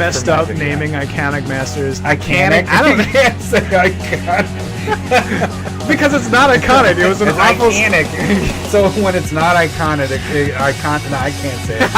messed up naming iconic masters. Iconic? I don't can't say iconic. because it's not iconic. It was an awful. Iconic. So when it's not iconic, I can't say it.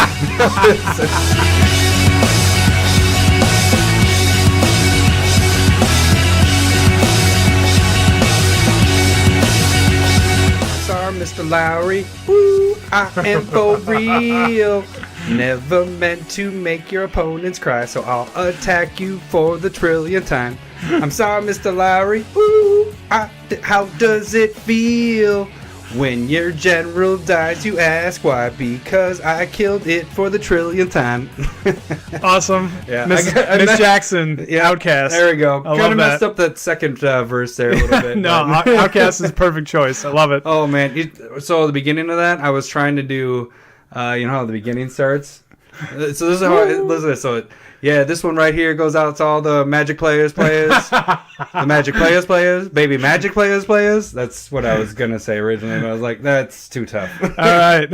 Mr. Lowry, woo, I am for real. Never meant to make your opponents cry, so I'll attack you for the trillionth time. I'm sorry, Mr. Lowry, woo, how does it feel when your general dies? You ask why? Because I killed it for the trillionth time. Awesome. Yeah, Miss Jackson, yeah, Outcast. There we go. I Kind of love messed that. up that second verse there a little bit. No, Outcast is a perfect choice. I love it. Oh man! So the beginning of that, I was trying to do, you know how the beginning starts. So this is how. Listen to this. So this one right here goes out to all the Magic players, the Magic players, baby Magic players. That's what I was gonna say originally, but I was like, that's too tough. All right.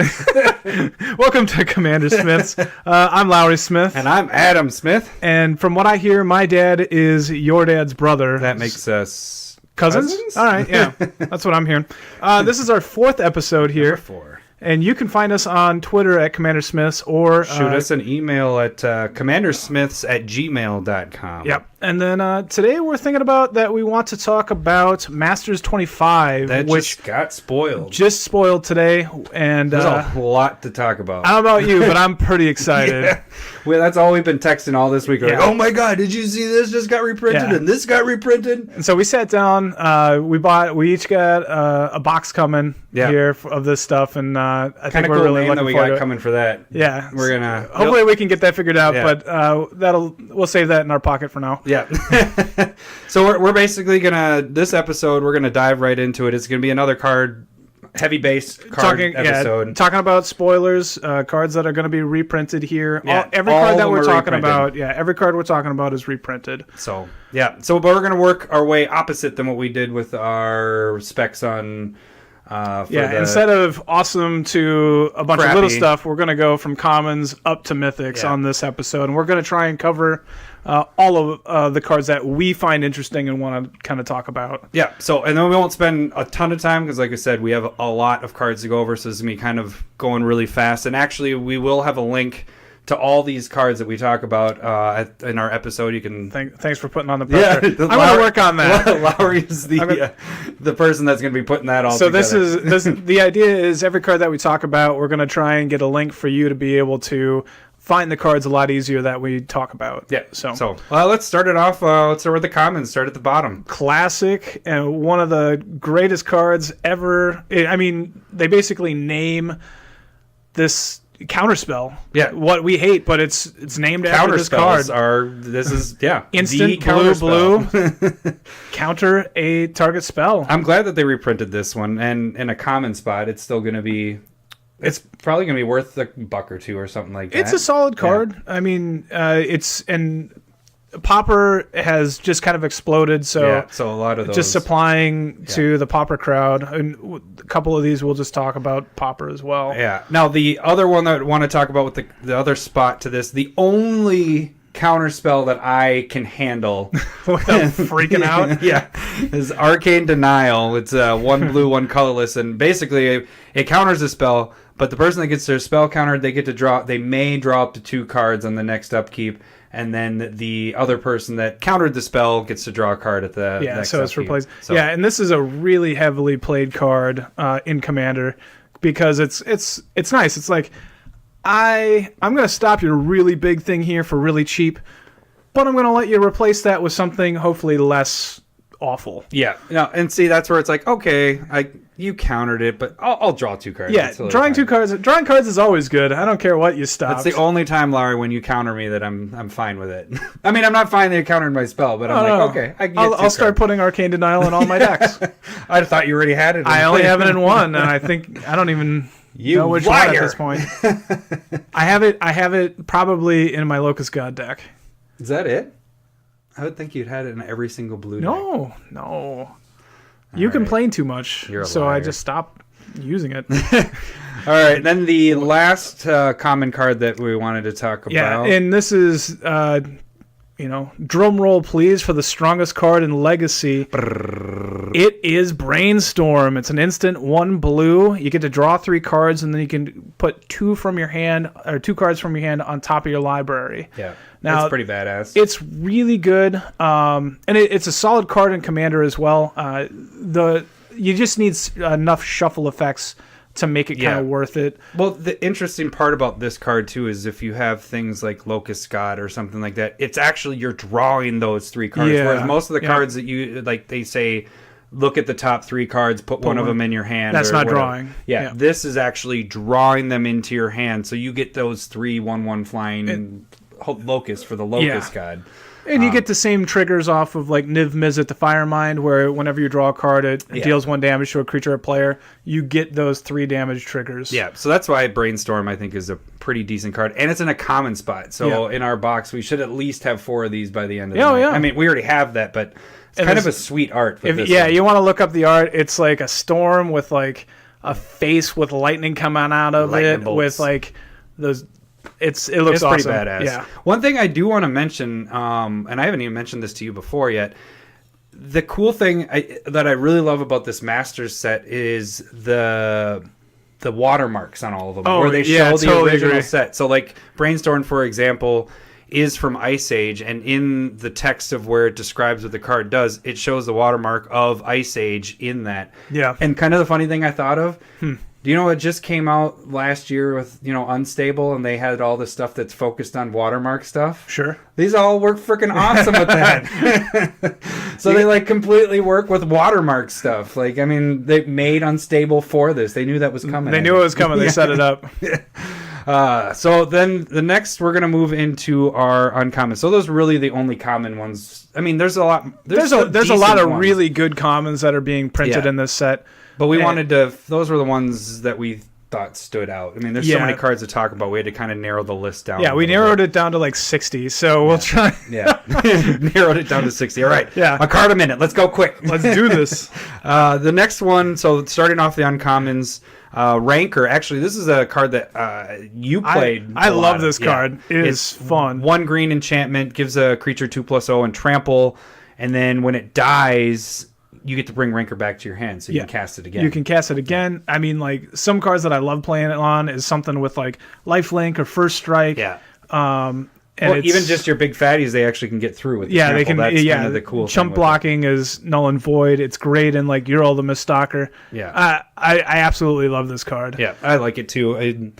Welcome to CommanderSmiths. I'm Lowry Smith, And I'm Adam Smith. and from what I hear, my dad is your dad's brother. That makes us cousins. All right, yeah, that's what I'm hearing. This is our 4th episode here. Number 4. And you can find us on Twitter at CommanderSmiths or Shoot us an email at CommanderSmiths@gmail.com. Yep. And then today we're thinking about that we want to talk about Masters 25, That which just got spoiled. just spoiled today. And There's a lot to talk about. I don't know about you, but I'm pretty excited. Yeah. Well, that's all we've been texting all this week. We're Yeah. like, oh my God, did you see this just got reprinted Yeah. and this got reprinted? And so we sat down. We each got a box coming here of this stuff, and I think Kind of we're cool really name looking that we forward to got it. coming for that. Yeah, We're gonna hopefully we can get that figured out, Yeah. but we'll save that in our pocket for now. Yeah. So we're basically this episode we're gonna dive right into it. It's gonna be another heavy base card episode. Talking about spoilers, cards that are going to be reprinted here. Yeah, Every all card of that them we're are talking reprinted. about, every card we're talking about is reprinted. So but we're gonna work our way opposite than what we did with our specs on. Instead of awesome to a bunch of little stuff, we're going to go from commons up to mythics on this episode, and we're going to try and cover all of the cards that we find interesting and want to kind of talk about. Yeah, and then we won't spend a ton of time because, like I said, we have a lot of cards to go over, so this is going to be kind of going really fast. And actually, we will have a link to all these cards that we talk about in our episode. You can thanks for putting on the pressure. Yeah, I'm going to work on that. Lowry is the person that's going to be putting that all so together. this the idea is every card that we talk about, we're going to try and get a link for you to be able to find the cards a lot easier that we talk about. Yeah. So let's start it off. Let's start with the commons. Start at the bottom. Classic and one of the greatest cards ever. I mean, they basically name this counterspell. Yeah. What we hate, but it's named after this card. instant Instant blue counter a target spell. I'm glad that they reprinted this one, and in a common spot, it's still going to be. It's probably going to be worth a buck or two or something like that. It's a solid card. Yeah. I mean, Pauper has just kind of exploded, so a lot of those just supplying to the Pauper crowd, and a couple of these we'll just talk about Pauper as well. Yeah. Now the other one that I want to talk about with the other spot to this, the only counterspell that I can handle without freaking out, is Arcane Denial. It's 1 blue, 1 colorless, and basically it counters a spell. But the person that gets their spell countered, they may draw up to 2 cards on the next upkeep, and then the other person that countered the spell gets to draw a card at the next so it's upkeep. replaced. Yeah, and this is a really heavily played card in Commander because it's nice. It's like I'm going to stop your really big thing here for really cheap, but I'm going to let you replace that with something hopefully less awful. Yeah, and see, that's where it's like, okay, you countered it, but I'll draw 2 cards. Yeah, drawing cards is always good. I don't care what you stop. That's the only time, Larry, when you counter me that I'm fine with it. I mean, I'm not fine that you countered my spell, but okay, I can get I'll start putting Arcane Denial in all my decks. I thought you already had it. I only have it in one, and I don't even know which one at this point. I have it probably in my Locust God deck. Is that it? I would think you'd had it in every single blue deck. No. You complain too much, so I just stopped using it. All right, then the last common card that we wanted to talk about. Yeah, and this is drum roll please for the strongest card in Legacy. It is Brainstorm. It's an instant 1 blue. You get to draw 3 cards, and then you can put 2 cards from your hand on top of your library. Yeah, now that's pretty badass. It's really good, and it's a solid card in Commander as well. You just need enough shuffle effects to make it kind of worth it. Well, the interesting part about this card too is if you have things like Locust God or something like that, it's actually you're drawing those 3 cards. Yeah. Whereas most of the cards that you like, they say, look at the top 3 cards, put one of them in your hand. That's not whatever. drawing. Yeah, this is actually drawing them into your hand, so you get those 3 1/1 flying Locust for the Locust God. And you get the same triggers off of like Niv Mizzet the Firemind, where whenever you draw a card, it deals 1 damage to a creature or player. You get those 3 damage triggers. Yeah, so that's why Brainstorm, I think, is a pretty decent card. And it's in a common spot. So in our box, we should at least have 4 of these by the end of the night. Yeah. I mean, we already have that, but it's kind of a sweet art. You want to look up the art. It's like a storm with like a face with lightning coming out of it, bolts. with like those... It looks awesome. Pretty badass. Yeah. One thing I do want to mention, and I haven't even mentioned this to you before yet, the cool thing that I really love about this Masters set is the watermarks on all of them, where they show the original set. So like Brainstorm, for example, is from Ice Age, and in the text of where it describes what the card does, it shows the watermark of Ice Age in that. Yeah. And kind of the funny thing I thought of, do you know it just came out last year with, Unstable, and they had all the stuff that's focused on watermark stuff? Sure. These all work freaking awesome with that. So they like completely work with watermark stuff. Like, I mean, they made Unstable for this. They knew that was coming. They knew it was coming. They set it up. So then the next we're going to move into our uncommon. So those are really the only common ones. I mean, there's a lot. There's a lot of ones. really good commons that are being printed in this set. But we wanted to. Those were the ones that we thought stood out. I mean, there's so many cards to talk about. We had to kind of narrow the list down. Yeah, we narrowed it down to like 60. So we'll try. Yeah, narrowed it down to 60. All right. Yeah, a card a minute. Let's go quick. Let's do this. The next one. So starting off the uncommons. Ranker. Actually, this is a card that you played. I love this card. It is fun. 1 green enchantment, gives a creature 2/0 and trample, and then when it dies, you get to bring Ranker back to your hand, so you can cast it again. You can cast it again. I mean, like some cards that I love playing it on is something with like Lifelink or First Strike. Yeah. And even just your big fatties, they actually can get through with. The they can. That's kind of the cool. Chump blocking is null and void. It's great in like Ural the Miststalker. Yeah. I absolutely love this card. Yeah, I like it too.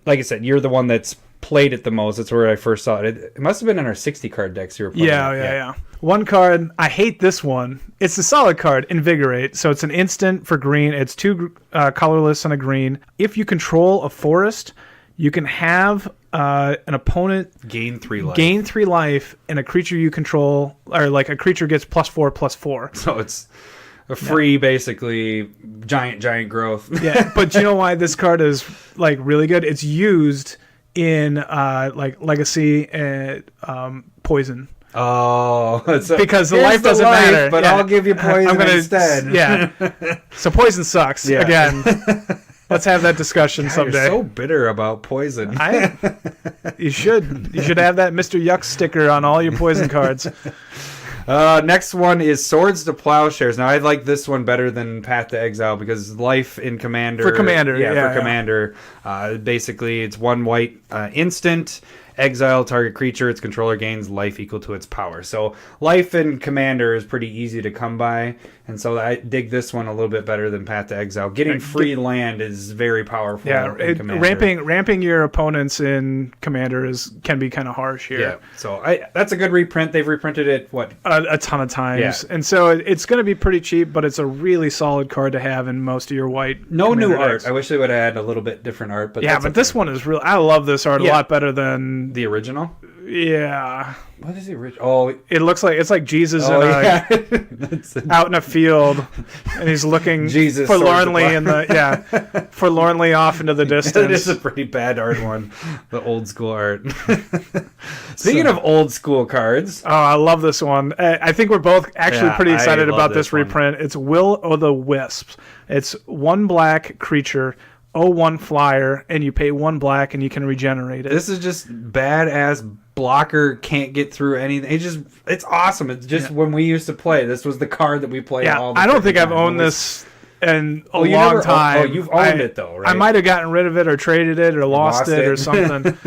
Like I said, you're the one that's played it the most. That's where I first saw it. It must have been in our 60 card decks you were playing. Yeah. One card, I hate this one. It's a solid card, Invigorate. So it's an instant for green. It's 2 colorless and a green. If you control a forest, you can have an opponent gain 3 life, and a creature you control, or like a creature gets +4/+4. So it's a free, basically giant growth. Yeah, but you know why this card is like really good? It's used in like Legacy and Poison. Oh, because the life doesn't matter. But I'll give you Poison instead. Yeah. So Poison sucks. Yeah. Again. Let's have that discussion someday. You're so bitter about Poison. You should. You should have that Mr. Yuck sticker on all your Poison cards. Next one is Swords to Plowshares. Now, I like this one better than Path to Exile because life in Commander. For Commander, Commander. Basically, it's 1 white instant. Exile target creature, its controller gains life equal to its power. So life in Commander is pretty easy to come by, and so I dig this one a little bit better than Path to Exile. Getting free land is very powerful. Yeah, ramping your opponents in Commander can be kind of harsh here. Yeah, so that's a good reprint. They've reprinted it a ton of times, and so it's going to be pretty cheap, but it's a really solid card to have in most of your white. No new decks. art. I wish they would have had a little bit different art, but this one is real. I love this art a lot better than the original. Yeah. What is the original? Oh, it looks like it's like Jesus out in a field, and he's looking forlornly forlornly off into the distance. That is a pretty bad art one, the old school art. Speaking of old school cards, I love this one. I think we're both actually pretty excited about this reprint. It's Will o' the Wisps. It's 1 black creature. 0/1 flyer, and you pay 1 black, and you can regenerate it. This is just badass blocker can't get through anything. It's awesome. It's just when we used to play, this was the card that we played all the I don't think I've time. owned this in a you long never, time. Oh, you've owned it though, right? I might have gotten rid of it or traded it or lost it or something.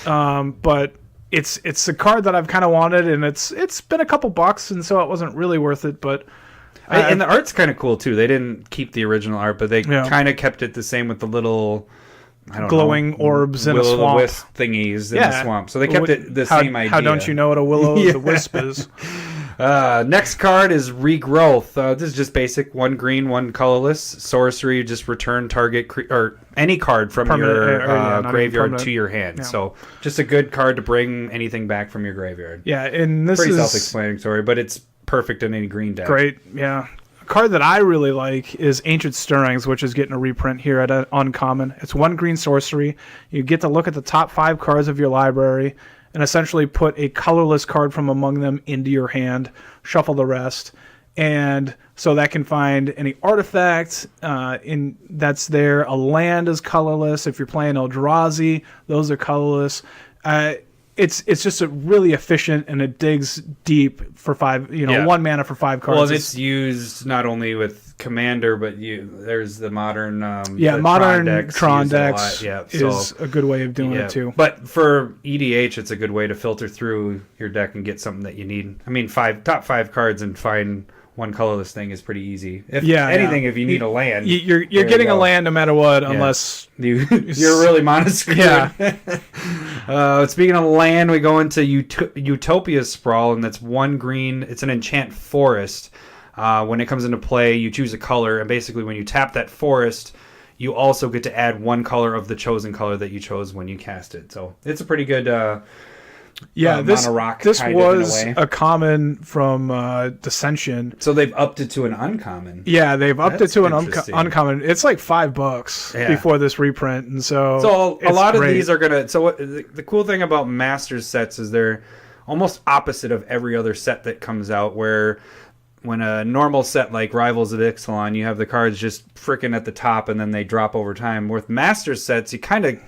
But it's a card that I've kind of wanted, and it's been a couple bucks, and so it wasn't really worth it. But and the art's kind of cool too. They didn't keep the original art, but they kind of kept it the same with the little glowing orbs in a swamp, will-o'-the-wisp thingies in the swamp. So they kept it the same idea. How don't you know what a will-o'-the-wisp is? Next card is Regrowth. This is just basic. 1 green, 1 colorless. Sorcery, just return target or any card from your graveyard to your hand. Yeah. So just a good card to bring anything back from your graveyard. Yeah, and this pretty is self-explanatory, but it's perfect in any green deck. Great, yeah. A card that I really like is Ancient Stirrings, which is getting a reprint here at Uncommon. It's 1 green sorcery. You get to look at the top 5 cards of your library and essentially put a colorless card from among them into your hand, shuffle the rest. And so that can find any artifact that's there. A land is colorless. If you're playing Eldrazi, those are colorless. It's just a really efficient, and it digs deep for 5. 1 mana for 5 cards. Well, it's used not only with Commander, but there's the modern modern Tron decks is a good way of doing it too. But for EDH, it's a good way to filter through your deck and get something that you need. I mean, top 5 cards and find 1 colorless thing is pretty easy. If you need a land, you're getting a land no matter what, unless you're really monoscrewed. Yeah. Speaking of land, we go into Utopia Sprawl, and that's 1 green. It's an enchant forest. When it comes into play, you choose a color, and basically when you tap that forest, you also get to add 1 color of the chosen color that you chose when you cast it. So it's a pretty good this mono-rock this kind was of in a way. a common from Dissension. So they've upped it to an uncommon. Yeah, they've upped it to an uncommon. It's like $5 before this reprint, and so a lot of these are gonna. So the cool thing about Masters sets is they're almost opposite of every other set that comes out, where when a normal set like Rivals of Ixalan, you have the cards just freaking at the top and then they drop over time. With Masters sets, you kind of...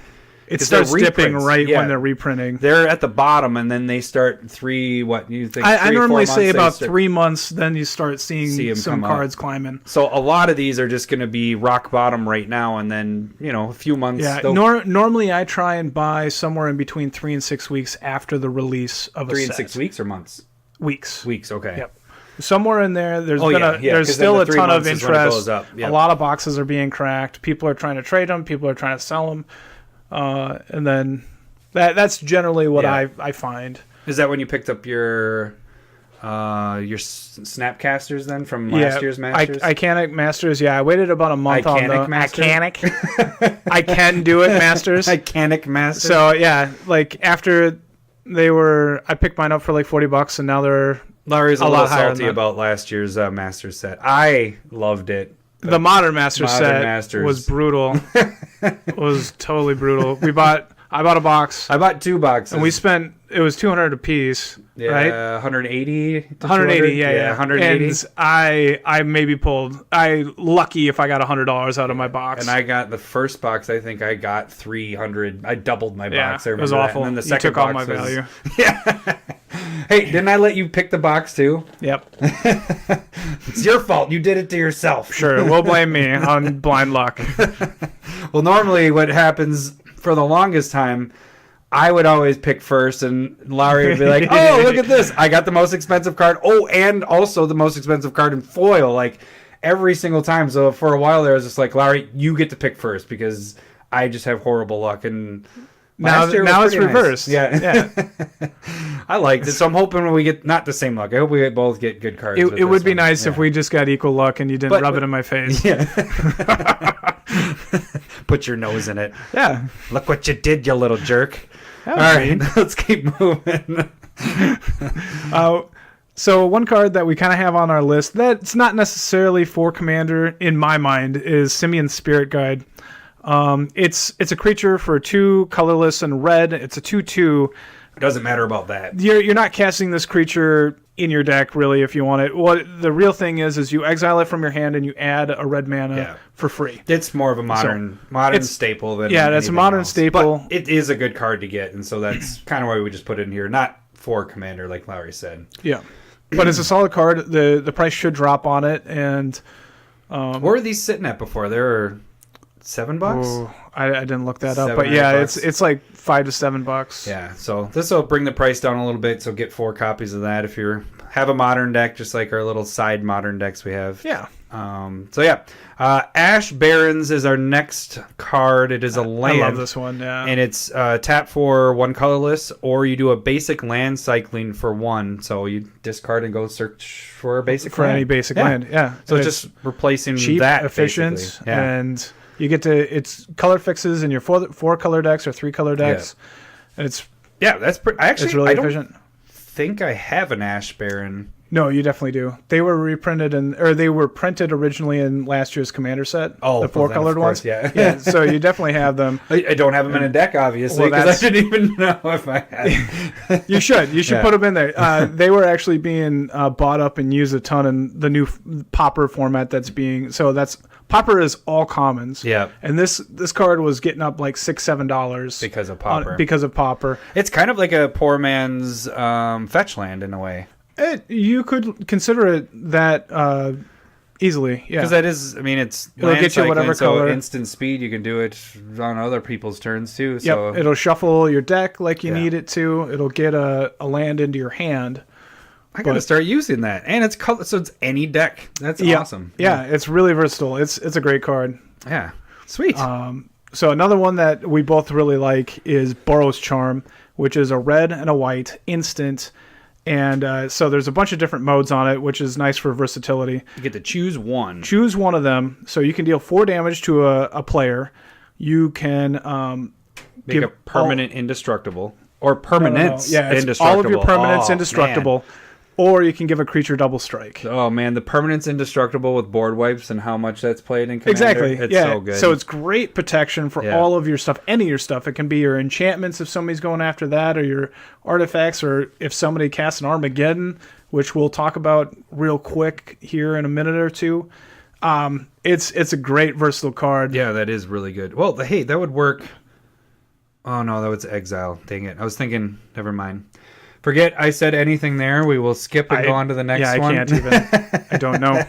It starts dipping when they're reprinting. They're at the bottom, and then they start I normally say about 3 months, then you start seeing some cards climbing. So a lot of these are just going to be rock bottom right now, and then, a few months. Yeah, normally I try and buy somewhere in between 3 and 6 weeks after the release of a set. 3 and 6 weeks or months? Weeks. Weeks, okay. Yep. Somewhere in there, there's still a ton of interest. Yep. A lot of boxes are being cracked. People are trying to trade them. People are trying to sell them. And then that's generally what I find. Is that when you picked up your Snapcasters then from last year's Masters? Icanic Masters, I waited about a month on the Icanic. I can do it Masters. Icanic Masters. So after I picked mine up for like $40, and now Larry's a little salty about last year's Masters set. I loved it. The Modern Masters set was brutal. It was totally brutal. I bought a box. I bought 2 boxes. And it was $200 a piece, right? 180. 180, yeah. 180. And I maybe lucky if I got $100 out of my box. And I got the first box. I think I got 300. I doubled my box. It was awful. And then the second took all box my value. Yeah. Hey, didn't I let you pick the box too? Yep. It's your fault. You did it to yourself. Sure, we'll blame me on blind luck. Well, normally what happens for the longest time, I would always pick first, and Larry would be like, "Oh, look at this! I got the most expensive card. Oh, and also the most expensive card in foil." Like every single time. So for a while there, I was just like, "Larry, you get to pick first because I just have horrible luck." And now it's reversed. Nice. Yeah. I liked it, so I'm hoping we get not the same luck. I hope we both get good cards. It would be nice if we just got equal luck and you didn't rub it in my face. Yeah. Put your nose in it. Yeah. Look what you did, you little jerk. All right, let's keep moving. So one card that we kind of have on our list that's not necessarily for Commander in my mind is Simeon's Spirit Guide. It's a creature for 2 colorless and red. It's a 2/2. It doesn't matter about that. You're not casting this creature in your deck, really, if you want it. What the real thing is you exile it from your hand and you add a red mana for free. It's more of a modern staple than that's a modern else. staple. But it is a good card to get, and so that's kind of why we just put it in here. Not for Commander, like Lowry said. Yeah. But it's a solid card. The price should drop on it, and what were these sitting at before? They were $7. Oh, I didn't look that up, but yeah, it's like $5 to $7. Yeah, so this will bring the price down a little bit. So get 4 copies of that if you have a modern deck, just like our little side modern decks we have. Yeah. Ash Barrens is our next card. It is a land. I love this one. Yeah, and it's tap for 1 colorless, or you do a basic land cycling for 1. So you discard and go search for a basic for land. any basic land. Yeah, so it's just replacing cheap, that, efficient, and you get to it's color fixes in your 4 color decks or 3 color decks, and it's that's actually it's really efficient. Think I have an Ash Baron. No, you definitely do. They were reprinted they were printed originally in last year's Commander set. Oh, the 4-colored ones. Yeah. So you definitely have them. I don't have them in a deck, obviously, because I didn't even know if I had. You should put them in there. They were actually being bought up and used a ton in the new Pauper format Pauper is all commons. Yeah. And this card was getting up like $6-7 because of Pauper. Because of Pauper. It's kind of like a poor man's fetch land in a way. You could consider it that easily, yeah. Because that is, it's it'll land get you whatever cycling, color. So instant speed, you can do it on other people's turns too. So. Yep, it'll shuffle your deck like you need it to. It'll get a land into your hand. I gotta start using that, and it's so it's any deck. That's awesome. Yeah, it's really versatile. It's a great card. Yeah, sweet. So another one that we both really like is Boros Charm, which is a red and a white instant. And so there's a bunch of different modes on it, which is nice for versatility. You get to choose one. Choose one of them. So you can deal 4 damage to a player. You can make a permanent indestructible. Or permanents indestructible. All of your permanents indestructible. Man. Or you can give a creature double strike. Oh, man. The permanent's indestructible with board wipes and how much that's played in Commander. Exactly. It's so good. So it's great protection for all of your stuff. Any of your stuff. It can be your enchantments if somebody's going after that, or your artifacts, or if somebody casts an Armageddon, which we'll talk about real quick here in a minute or two. It's a great versatile card. Yeah, that is really good. Well, hey, that would work. Oh, no, that was Exile. Dang it. I was thinking, never mind. Forget I said anything there. We will skip and go on to the next one. I can't even. I don't know.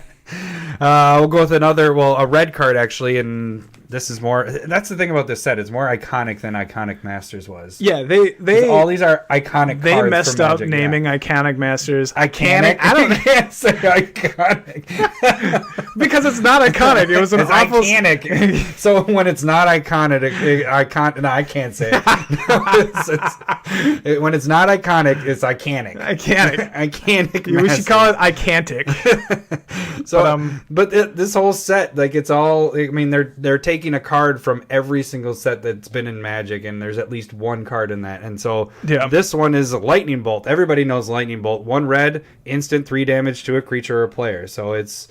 We'll go with a red card, actually, and this is more... That's the thing about this set. It's more iconic than Iconic Masters was. Yeah, they all these are iconic cards. They messed up naming Iconic Masters. I can't say iconic. Because it's not iconic. It was an awful... Iconic. So when it's not iconic, no, I can't say it. When it's not iconic, it's iconic. Iconic We should call it Icantic. So, but this whole set, like, it's all... they're taking a card from every single set that's been in Magic, and there's at least one card in that. And so this one is a Lightning Bolt. Everybody knows Lightning Bolt. 1 red, instant 3 damage to a creature or player. So it's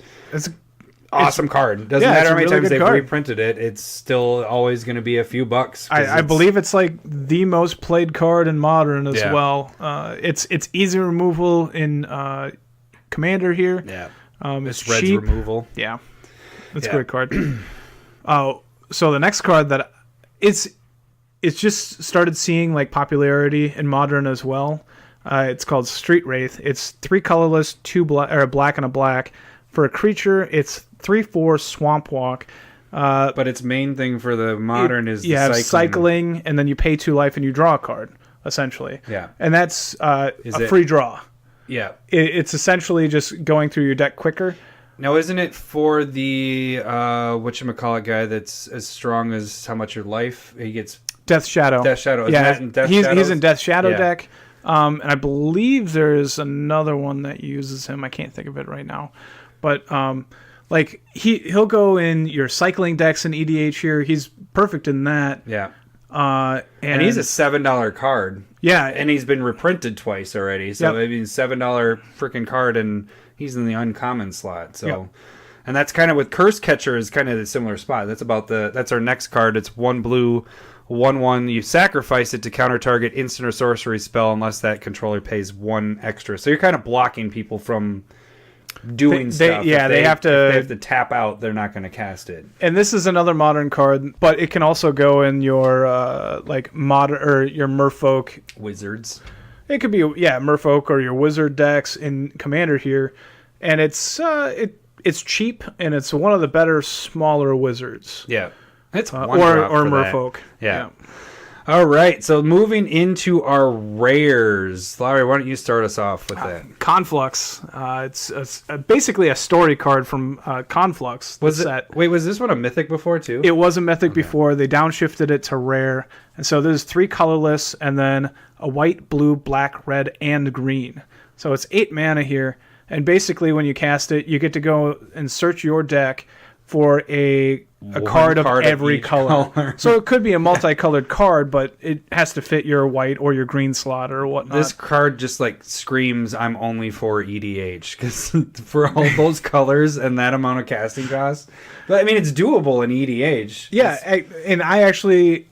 awesome card. Doesn't matter how many times they've reprinted it. It's still always going to be a few bucks. I believe it's like the most played card in Modern as well. It's easy removal in Commander here. Yeah. It's red's cheap. Removal. Yeah. It's a great card. So the next card that it's just started seeing like popularity in Modern as well. It's called Street Wraith. It's 3 colorless, 2 black, or a black and a black. For a creature, it's 3/4 Swamp Walk. But its main thing for the Modern is the cycling, and then you pay 2 life and you draw a card, essentially. Yeah. And that's free draw. Yeah. It's essentially just going through your deck quicker. Now, isn't it for the whatchamacallit guy that's as strong as how much your life? He gets Death Shadow. Death Shadow. He's in Death Shadow deck. And I believe there's another one that uses him. I can't think of it right now. But like he'll go in your cycling decks in EDH here. He's perfect in that. Yeah. And he's a $7 card. Yeah. And he's been reprinted twice already. So maybe $7 freaking card, and he's in the uncommon slot. So, and that's kind of with Curse Catcher is kind of the similar spot. That's our next card. It's 1 blue, 1/1. You sacrifice it to counter target instant or sorcery spell unless that controller pays 1 extra. So you're kind of blocking people from doing stuff. They have to. If they have to tap out, they're not going to cast it. And this is another modern card, but it can also go in your modern or your Merfolk Wizards. It could be Merfolk or your Wizard decks in Commander here, and it's cheap and it's one of the better smaller wizards. Yeah, it's or Merfolk. Yeah. All right, so moving into our rares, Larry, why don't you start us off with that? Conflux. It's basically a story card from Conflux. Was this one a mythic before too? It was a mythic before. They downshifted it to rare, and so there's 3 colorless, and then a white, blue, black, red, and green. So it's 8 mana here, and basically when you cast it, you get to go and search your deck for a card of every color. So it could be a multicolored card, but it has to fit your white or your green slot or whatnot. This card just like screams, I'm only for EDH, because for all those colors and that amount of casting costs. But I mean, it's doable in EDH. Yeah,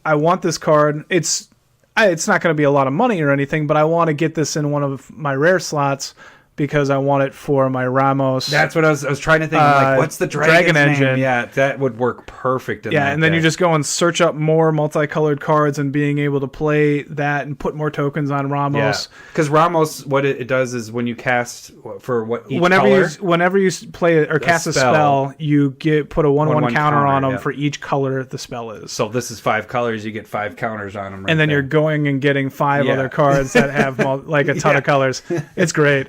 I want this card. It's not going to be a lot of money or anything, but I want to get this in one of my rare slots, because I want it for my Ramos. That's what I was trying to think. I'm like, what's the dragon engine? Name? Yeah, that would work perfect. And then you just go and search up more multicolored cards and being able to play that and put more tokens on Ramos. Because Ramos, what it does is when you cast for whenever you play or cast a spell, you put a 1/1 counter on them for each color the spell is. So if this is 5 colors, you get 5 counters on them. And then you're going and getting 5 other cards that have a ton of colors. It's great.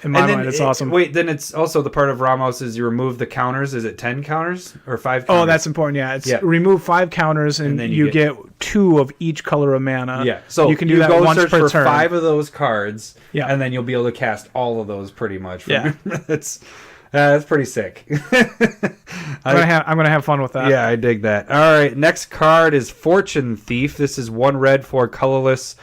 In my mind, it's awesome. Wait, then it's also the part of Ramos is you remove the counters. Is it 10 counters or 5 counters? Oh, that's important. Yeah, it's remove 5 counters and then you get 2 of each color of mana. Yeah, so you can do that once per for turn. 5 of those cards. Yeah, and then you'll be able to cast all of those pretty much. That's pretty sick. I'm gonna have fun with that. Yeah, I dig that. All right, next card is Fortune Thief. This is 1 red for colorless.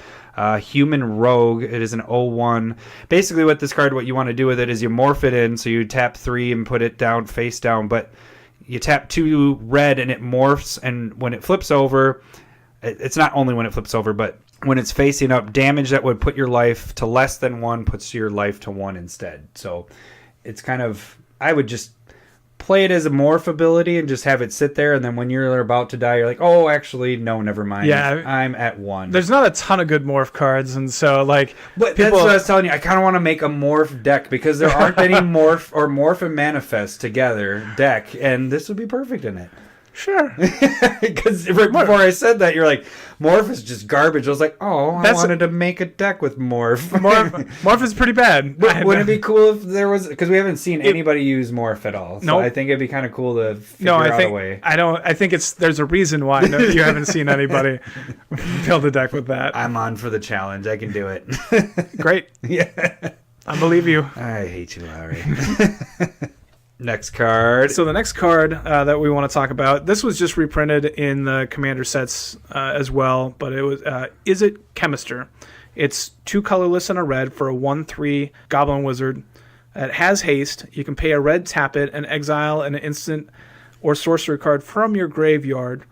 Human Rogue. It is an 0/1. Basically, what you want to do with it is you morph it in, so you tap 3 and put it down face down, but you tap 2 red and it morphs, and when it flips over, it's not only when it flips over, but when it's facing up, damage that would put your life to less than 1 puts your life to 1 instead. So it's kind of, I would just play it as a morph ability and just have it sit there, and then when you're about to die, you're like, oh, actually, no, never mind. Yeah, I'm at 1. There's not a ton of good morph cards, and so but that's what I was telling you. I kind of want to make a morph deck because there aren't any morph and manifest together deck, and this would be perfect in it. Sure. Because right before I said that, you're like, morph is just garbage. I was like, I wanted to make a deck with morph. Morph is pretty bad. Wouldn't it be cool if there was, because we haven't seen anybody use morph at all. So I think it'd be kind of cool to figure out a way. I think there's a reason why you haven't seen anybody build a deck with that. I'm on for the challenge. I can do it. Great. Yeah. I believe you. I hate you, Larry. Next card. So the next card that we want to talk about, this was just reprinted in the Commander sets as well, but it was Is It Chemister? It's 2 colorless and a red for a 1/3 Goblin Wizard. It has haste. You can pay a red, tap it, and exile an instant or sorcery card from your graveyard.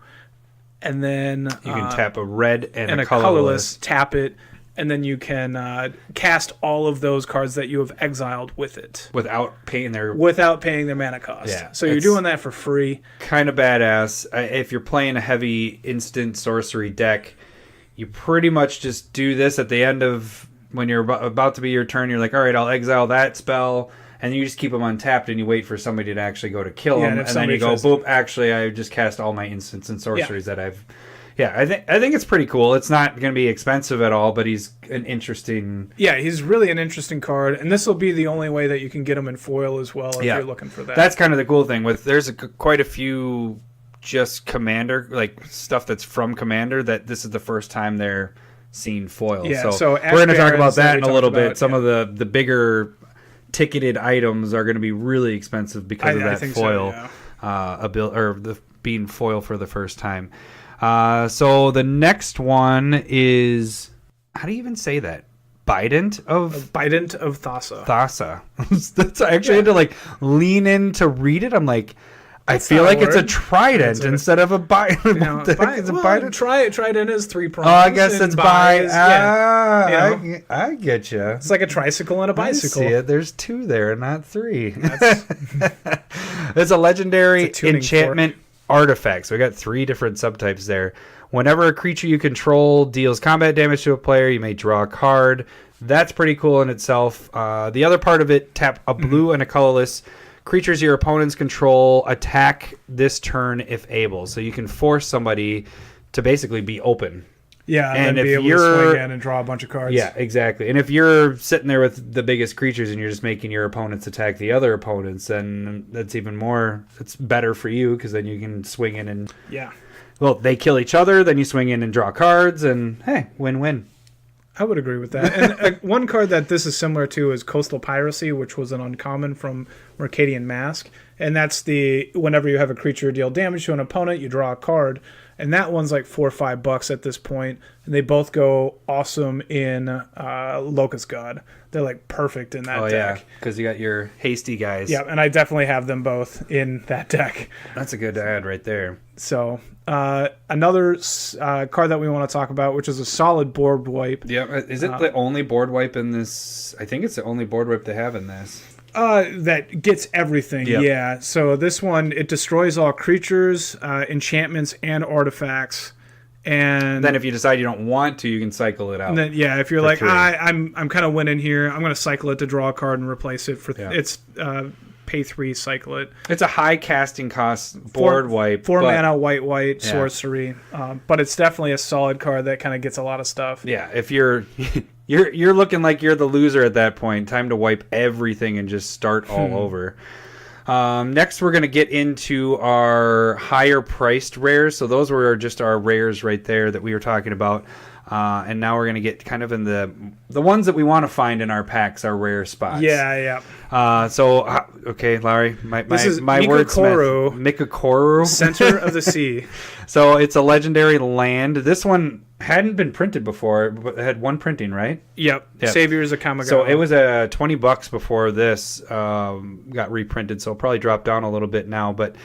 And then you can tap a red and a colorless, tap it, and then you can cast all of those cards that you have exiled with it. Without paying their mana cost. Yeah, so you're doing that for free. Kind of badass. If you're playing a heavy instant sorcery deck, you pretty much just do this at the end of when you're about to be your turn. You're like, all right, I'll exile that spell. And you just keep them untapped and you wait for somebody to actually go to kill them. And then you go, boop, actually, I just cast all my instants and sorceries that I've... Yeah, I think it's pretty cool. It's not going to be expensive at all, but he's an interesting... Yeah, he's really an interesting card, and this will be the only way that you can get him in foil as well if you're looking for that. That's kind of the cool thing. There's quite a few just Commander, like stuff that's from Commander, that this is the first time they're seeing foil. Yeah, so we're going to talk about that in a little bit. Some of the bigger ticketed items are going to be really expensive because of that foil being foil for the first time. So the next one is, how do you even say that? Bident of Thassa. Thassa. That's I actually had to lean in to read it. I'm like, I That's feel not a like it's a word. trident It's a- instead of a bi. You know, What the heck is a bident? trident is 3 prongs. Oh, I guess and it's bi. is- yeah. You know? I get you. It's like a tricycle and a bicycle. I see it. There's 2 there, not 3. That's, It's a legendary It's a tuning enchantment artifact. So we got 3 different subtypes there. Whenever a creature you control deals combat damage to a player, you may draw a card. That's pretty cool in itself. The other part of it, tap a blue and a colorless. Creatures your opponents control attack this turn if able. So you can force somebody to basically be open. yeah, And and then if be able to you're- swing in and draw a bunch of cards. Yeah, exactly. And if you're sitting there with the biggest creatures and you're just making your opponents attack the other opponents, then that's even more, it's better for you because then you can swing in and, Yeah. well, they kill each other, then you swing in and draw cards, and hey, win-win. I would agree with that. And one card that this is similar to is Coastal Piracy, which was an uncommon from Mercadian Mask. And that's the whenever you have a creature deal damage to an opponent, you draw a card. And that one's like $4 or $5 at this point. And they both go awesome in Locust God. They're like perfect in that Oh, yeah, deck. because you got your hasty guys. Yeah, and I definitely have them both in that deck. That's a good ad right there. So another card that we want to talk about, which is a solid board wipe. Yeah, is it the only board wipe in this? I think it's the only board wipe they have in this. That gets everything, Yep. yeah. So this one, it destroys all creatures, enchantments, and artifacts. And Then if you decide you don't want to, you can cycle it out. then, yeah, if you're For like, 3. I'm kind of winning here, I'm going to cycle it to draw a card and replace it for Yeah. it's pay 3, cycle it. It's a high casting cost board wipe. 4 but- mana, white, Yeah. sorcery. But it's definitely a solid card that kind of gets a lot of stuff. Yeah, if you're you're looking like you're the loser at that point, time to wipe everything and just start all over. Next, we're going to get into our higher priced rares. So those were just our rares right there that we were talking about. And now we're going to get kind of in the ones that we want to find in our packs, our rare spots. Yeah. Okay, Larry, This is my Mikokoru. Mikokoru. Center of the Sea. So it's a legendary land. This one hadn't been printed before, but it had 1 printing, right? Yep. Saviors of Kamigawa. So it was $20 before this got reprinted, so it'll probably drop down a little bit now. But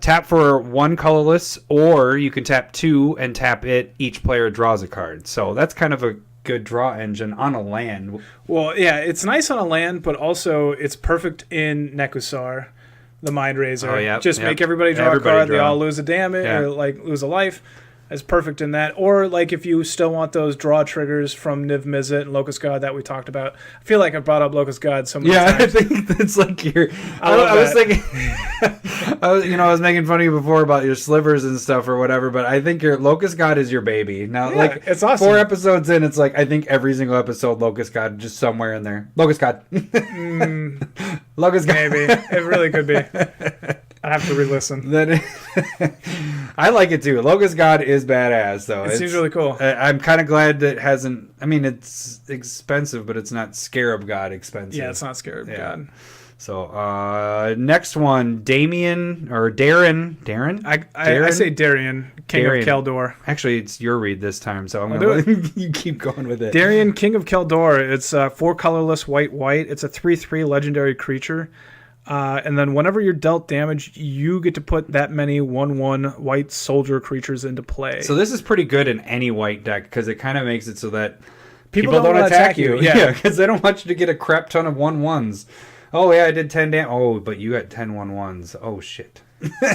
tap for 1 colorless, or you can tap 2 and tap it. Each player draws a card. So that's kind of a good draw engine on a land. Well, yeah, it's nice on a land, but also it's perfect in Nekusar, the Mind Razor. Oh, yeah, Just yep. make everybody draw Everybody a card. They draw. all lose a damage Yeah. or like lose a life. It's perfect in that. Or like if you still want those draw triggers from Niv Mizzet and Locust God that we talked about. I feel like I brought up Locust God so many Yeah, I times. think that's like your. I love I was that. thinking, I was making fun of you before about your slivers and stuff or whatever, but I think your Locust God is your baby. Now, Yeah, like it's awesome. 4 episodes in, it's like I think every single episode, Locust God just somewhere in there. Locust God, Locust God. Maybe. It really could be. I have to re-listen. Then I like it too. Locust God is badass, though. It seems really cool. I'm kind of glad that it hasn't. I mean, it's expensive, but it's not Scarab God expensive. Yeah, it's not Scarab God. So, next one, Darren. I say Darian, King Darian. of Keldor. Actually, it's your read this time, so I'm I'll going do to you keep going with it. Darian, King of Keldor. It's 4 colorless, white. It's a 3/3 legendary creature. And then whenever you're dealt damage, you get to put that many 1/1 white soldier creatures into play. So this is pretty good in any white deck because it kind of makes it so that people don't don't wanna attack attack you. you. Yeah. because they don't want you to get a crap ton of 1/1s. Oh, yeah, I did 10 damage. Oh, but you got 10 1/1s. Oh, shit.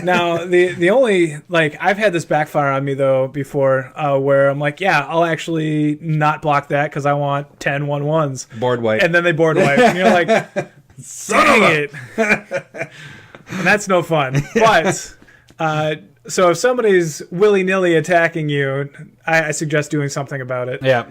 Now, the only, like, I've had this backfire on me, though, before, where I'm like, yeah, I'll actually not block that because I want 10 1/1s. Board white. And then they board wipe. And you're like, dang it. And that's no fun. But, so if somebody's willy-nilly attacking you, I suggest doing something about it. Yeah.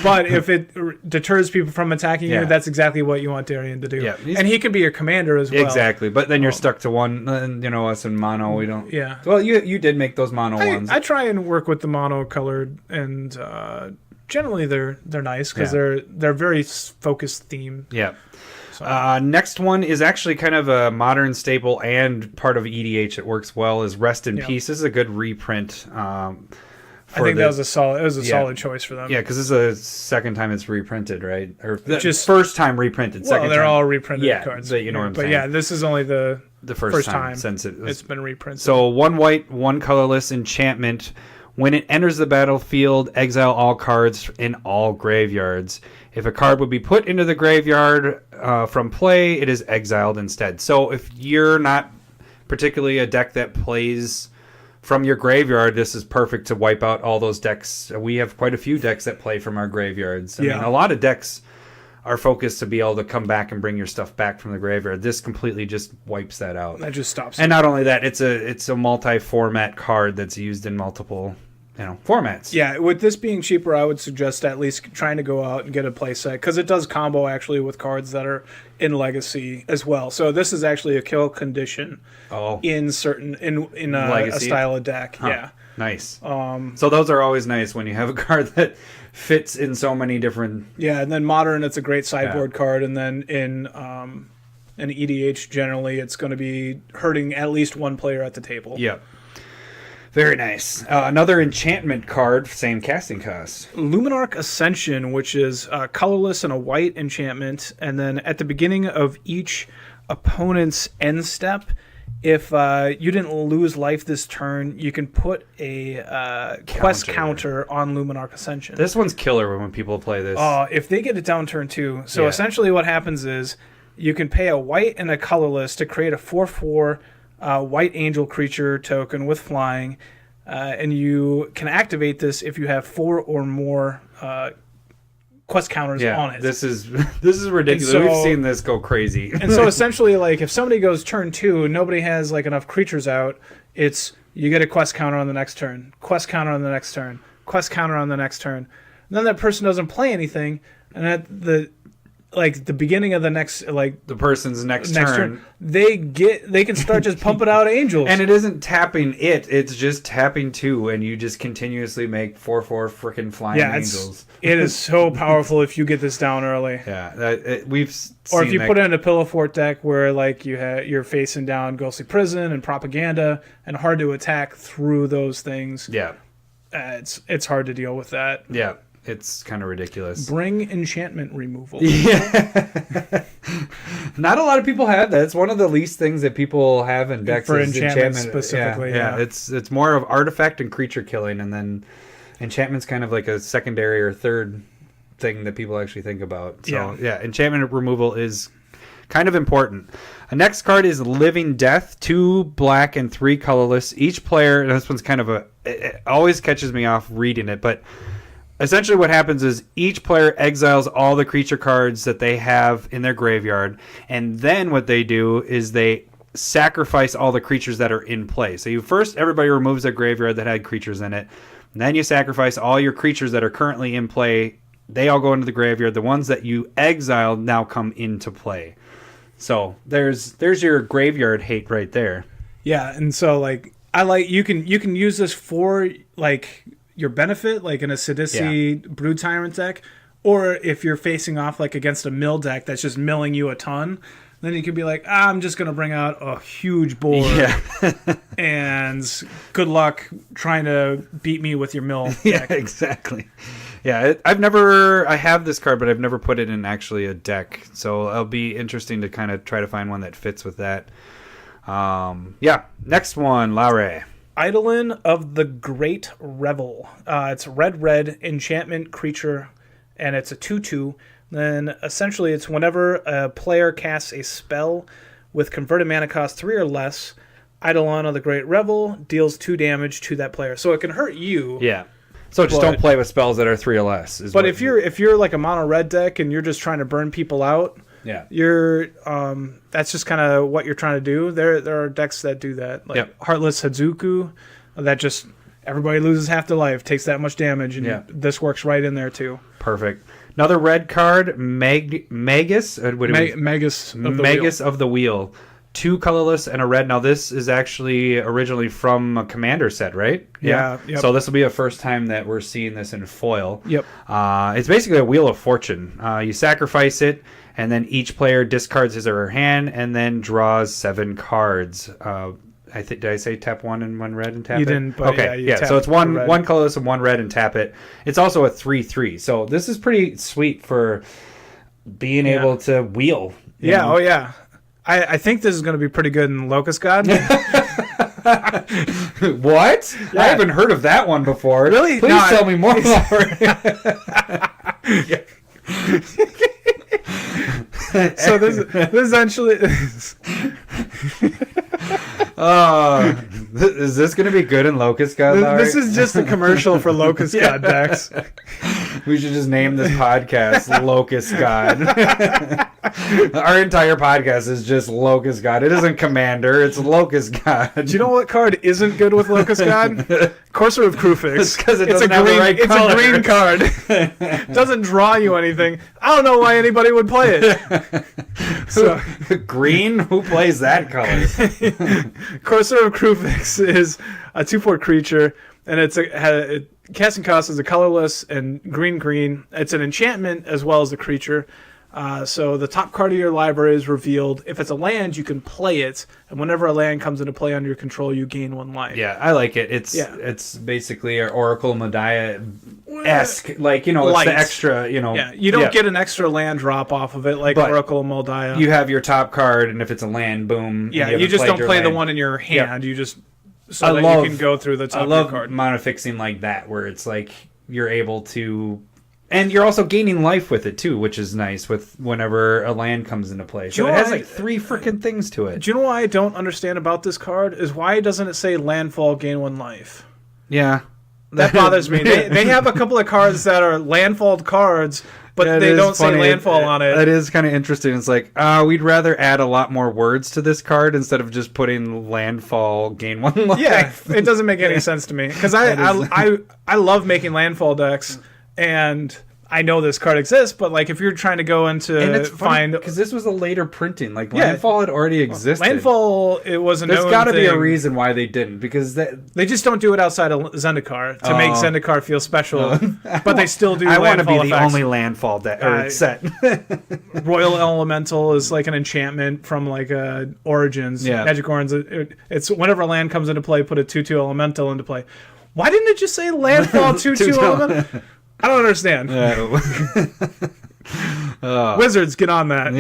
But if it deters people from attacking Yeah. you, that's exactly what you want Darian to do. Yeah. And he can be your commander as well. Exactly. But then you're stuck to one. And, us in mono, we don't. Yeah. Well, you did make those mono ones. I try and work with the mono-colored, and generally they're nice because Yeah. they're very focused theme. Yeah. Next one is actually kind of a modern staple and part of EDH that works well is Rest in Yeah. Peace. This is a good reprint. I think that was a Yeah. solid choice for them. Yeah, because this is the second time it's reprinted, right? Or Just- first time reprinted. Well, Second they're time. all reprinted Yeah, cards. but you know what I'm But saying. yeah, this is only the The first time since it's been reprinted. So 1 white, 1 colorless enchantment. When it enters the battlefield, exile all cards in all graveyards. If a card would be put into the graveyard from play, it is exiled instead. So if you're not particularly a deck that plays from your graveyard, this is perfect to wipe out all those decks. We have quite a few decks that play from our graveyards. I mean, a lot of decks are focused to be able to come back and bring your stuff back from the graveyard. This completely just wipes that out. That just stops it. And not only that, it's a multi-format card that's used in multiple formats. Yeah, with this being cheaper, I would suggest at least trying to go out and get a play set, because it does combo actually with cards that are in Legacy as well. So this is actually a kill condition in certain in a style of deck. Huh. Yeah, nice. So those are always nice when you have a card that fits in so many different. Yeah, and then Modern, it's a great sideboard card, and then in EDH generally, it's going to be hurting at least one player at the table. Yep. Very nice. Another enchantment card, same casting cost. Luminarch Ascension, which is colorless and a white enchantment. And then at the beginning of each opponent's end step, if you didn't lose life this turn, you can put a quest counter on Luminarch Ascension. This one's killer when people play this. If they get it down turn 2. So essentially what happens is you can pay a white and a colorless to create a 4/4 white angel creature token with flying, and you can activate this if you have 4 or more quest counters on it. This is ridiculous. So, we've seen this go crazy. And so essentially, like, if somebody goes turn 2 and nobody has like enough creatures out, it's you get a quest counter on the next turn, quest counter on the next turn, quest counter on the next turn. And then that person doesn't play anything, and at the beginning of the next, the person's next turn, they can start just pumping out angels. And it isn't tapping it's just tapping 2, and you just continuously make 4/4 freaking flying angels. It is so powerful if you get this down early. Yeah, we've seen or if you put it in a Pillow Fort deck where you're facing down Ghostly Prison and Propaganda and hard to attack through those things. Yeah, it's hard to deal with that. Yeah. It's kind of ridiculous. Bring enchantment removal. Yeah. Not a lot of people have that. It's one of the least things that people have in decks. For enchantment specifically. Yeah. It's more of artifact and creature killing, and then enchantment's kind of like a secondary or third thing that people actually think about. So enchantment removal is kind of important. The next card is Living Death, 2 black and 3 colorless. Each player, and this one's kind of it always catches me off reading it, but essentially what happens is each player exiles all the creature cards that they have in their graveyard, and then what they do is they sacrifice all the creatures that are in play. So everybody removes their graveyard that had creatures in it, and then you sacrifice all your creatures that are currently in play. They all go into the graveyard. The ones that you exiled now come into play. So there's your graveyard hate right there. Yeah, and so you can use this for your benefit, like in a Sidisi Brood Tyrant deck, or if you're facing off against a mill deck that's just milling you a ton, then you can be like, I'm just going to bring out a huge board and good luck trying to beat me with your mill deck. Yeah, exactly. Yeah, I have this card, but I've never put it in actually a deck, so it'll be interesting to kind of try to find one that fits with that. Next one, Laure. Eidolon of the Great Revel. It's red enchantment creature, and it's a 2/2. Then essentially it's whenever a player casts a spell with converted mana cost 3 or less, Eidolon of the Great Revel deals 2 damage to that player. So it can hurt you. Yeah. So just don't play with spells that are 3 or less. But if you're like a mono red deck and you're just trying to burn people out, you're that's just kind of what you're trying to do. There are decks that do that, Heartless Hazuku, that just everybody loses half their life, takes that much damage, and this works right in there too. Perfect. Another red card, Magus. Magus of the Wheel. 2 colorless and a red. Now this is actually originally from a Commander set, right? Yeah. Yep. So this will be the first time that we're seeing this in foil. Yep. It's basically a Wheel of Fortune. You sacrifice it, and then each player discards his or her hand and then draws 7 cards. Did I say tap 1 and 1 red and tap it? You didn't, but okay. So it's one colorless and 1 red and tap it. It's also a 3/3. So this is pretty sweet for being able to wheel. Yeah. Oh yeah. I think this is going to be pretty good in Locust God. What? Yeah. I haven't heard of that one before. Really? Please No, tell me more. So this essentially is this going to be good in Locust God, Larry? this is just a commercial for Locust God decks. We should just name this podcast Locust God. Our entire podcast is just Locust God. It isn't Commander, it's Locust God. Do you know what card isn't good with Locust God? Courser of Crufix. It's 'cause it doesn't have the right color. It's a green card. Doesn't draw you anything. I don't know why anybody would play it. So, Green? Who plays that color? Courser of Crufix is a 2/4 creature, and casting cost is a colorless and green. It's an enchantment as well as a creature. So the top card of your library is revealed. If it's a land, you can play it, and whenever a land comes into play under your control, you gain 1 life. Yeah, I like it. It's basically an Oracle Modiah-esque, like, it's Light. the extra, Yeah, you don't get an extra land drop off of it like But Oracle Modiah. You have your top card, and if it's a land, boom. Yeah, and you just haven't don't played play your the land. one in your hand. You just I that love- you can go through the top I of your love card. monofixing like that, where it's like you're able to... And you're also gaining life with it, too, which is nice with whenever a land comes into play. So you it know has why- like 3 freaking things to it. Do you know why I don't understand about this card? Is why doesn't it say landfall, gain 1 life? Yeah. That bothers me. They have a couple of cards that are landfall cards, but That they is don't funny. say landfall on it. That is kind of interesting. It's like, we'd rather add a lot more words to this card instead of just putting landfall, gain 1 life. Yeah, it doesn't make any sense to me because I love making landfall decks, and I know this card exists. But like, if you're trying to go into And it's find because this was a later printing. Like Yeah. landfall had already existed. landfall, it was a There's known got to be a thing. reason why they didn't, because They just don't do it outside of Zendikar to make Zendikar feel special, but they still do. I want to be landfall the effects. only landfall set. Royal Elemental is like an enchantment from like Origins. Yeah. Magic Origins. It's whenever a land comes into play, put a 2/2 Elemental into play. Why didn't it just say landfall 2/2 Elemental? I don't understand. Wizards, get on that.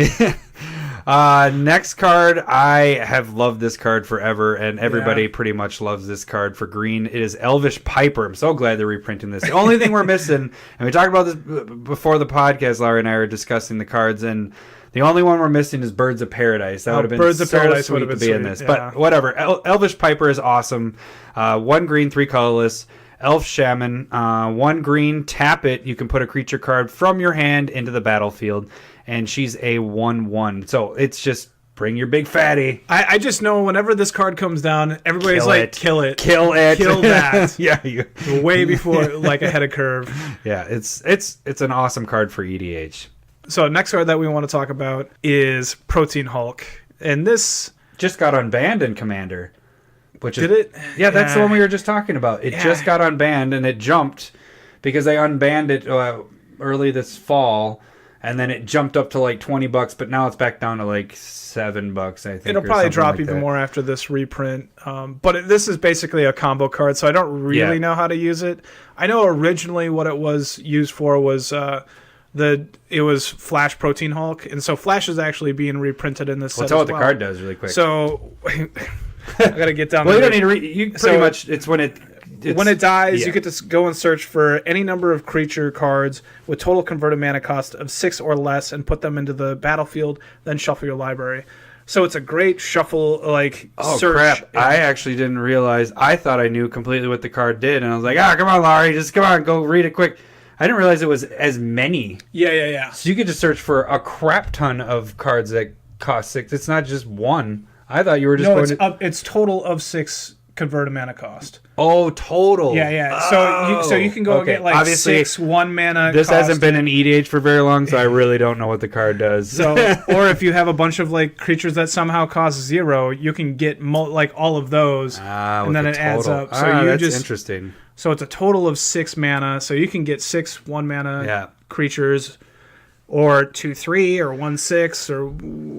Next card, I have loved this card forever, and everybody pretty much loves this card for green. It is Elvish Piper. I'm so glad they're reprinting this. The only thing we're missing, and we talked about this before the podcast, Larry and I were discussing the cards, and the only one we're missing is Birds of Paradise. That would have been Birds of so Paradise sweet would have to been be in sweet, this. yeah. But whatever. Elvish Piper is awesome. 1 green, 3 colorless. Elf Shaman, 1 green, tap it. You can put a creature card from your hand into the battlefield, and she's a 1/1. So it's just bring your big fatty. I just know whenever this card comes down, everybody's like, kill it. Kill it. Kill that. Yeah. Way before, like, ahead of curve. Yeah, it's an awesome card for EDH. So next card that we want to talk about is Protein Hulk. And this... Just got unbanned in Commander. Did it? Yeah, that's the one we were just talking about. It just got unbanned, and it jumped because they unbanned it early this fall, and then it jumped up to like $20, but now it's back down to like $7, I think. It'll probably drop even more after this reprint. But this is basically a combo card, so I don't really know how to use it. I know originally what it was used for was it was Flash Protein Hulk, and so Flash is actually being reprinted in this set tell as what the card does really quick. So I gotta get down. Well, you don't need to read. You pretty much. It's when it dies, you get to go and search for any number of creature cards with total converted mana cost of 6 or less, and put them into the battlefield. Then shuffle your library. So it's a great shuffle, like search. Crap! I actually didn't realize. I thought I knew completely what the card did, and I was like, come on, Laurie, just come on, go read it quick. I didn't realize it was as many. Yeah. So you get to search for a crap ton of cards that cost 6. It's not just one. I thought you were just it's total of 6 converted mana cost. Oh, total. Yeah. Oh, So you can go and get like obviously, 6 1 mana. This cost. hasn't been in EDH for very long, so I really don't know what the card does. So, or if you have a bunch of like creatures that somehow cost 0, you can get like all of those, and then it adds up. So that's interesting. So it's a total of 6 mana. So you can get 6 1 mana creatures, or 2/3, or 1/6, or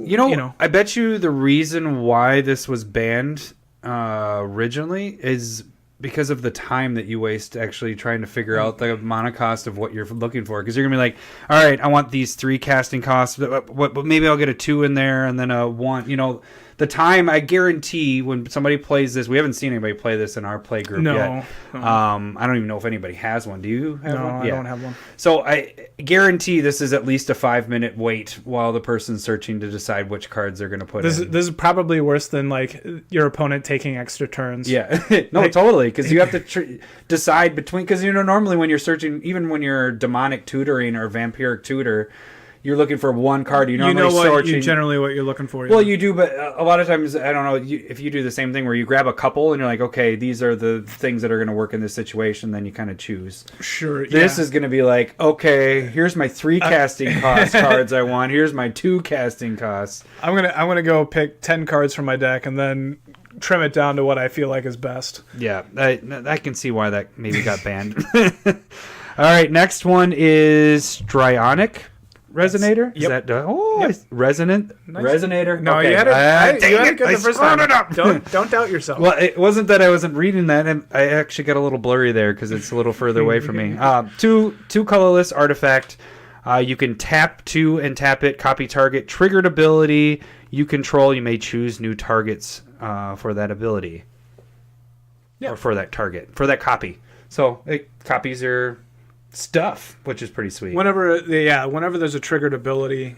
you know. I bet you the reason why this was banned originally is because of the time that you waste actually trying to figure out the mana cost of what you're looking for. Because you're gonna be like, all right, I want these 3 casting costs, but maybe I'll get a 2 in there and then a 1. You know, the time, I guarantee when somebody plays this, we haven't seen anybody play this in our play group yet. I don't even know if anybody has one. Do you have one? No, I don't have one. So I guarantee this is at least a 5-minute wait while the person's searching to decide which cards they're going to put in. This is probably worse than like your opponent taking extra turns. Yeah, no, like, totally, because you have to decide between, because normally when you're searching, even when you're demonic tutoring or vampiric tutor, you're looking for one card. Generally what you're looking for. Yeah. Well, you do, but a lot of times, I don't know, if you do the same thing where you grab a couple and you're like, okay, these are the things that are going to work in this situation, then you kind of choose. Sure. This is going to be like, okay, here's my 3 casting cost cards I want. Here's my 2 casting costs. I'm gonna go pick 10 cards from my deck and then trim it down to what I feel like is best. Yeah, I can see why that maybe got banned. All right, next one is Strionic Resonator? Yep. Resonant? Nice. Resonator? No, okay. you had it. Dang it, I screwed it up. Don't doubt yourself. Well, it wasn't that I wasn't reading that. I actually got a little blurry there because it's a little further away from me. Two colorless artifact. You can tap 2 and tap it. Copy target. Triggered ability you control. You may choose new targets for that ability. Yeah. Or for that target. For that copy. So it copies your stuff, which is pretty sweet. Whenever there's a triggered ability,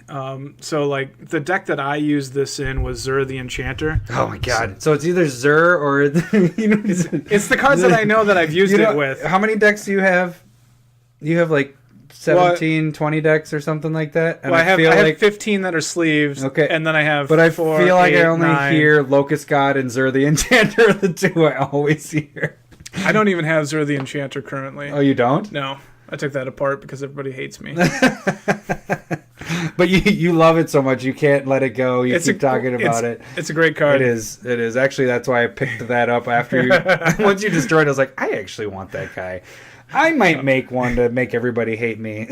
so like the deck that I used this in was Zur the Enchanter. Oh my god! So it's either Zur or it's the cards that I know that I've used it with. How many decks do you have? You have like 17, 20 decks or something like that. And I have 15 that are sleeves. Okay, and then I have. But I 4, feel like 8, I only 9. hear Locust God and Zur the Enchanter are the 2 I always hear. I don't even have Zur the Enchanter currently. Oh, you don't? No. I took that apart because everybody hates me. But you love it so much you can't let it go. You keep talking about it. It's a great card. It is. Actually, that's why I picked that up after you. Once you destroyed it, I was like, I actually want that guy. I might make one to make everybody hate me.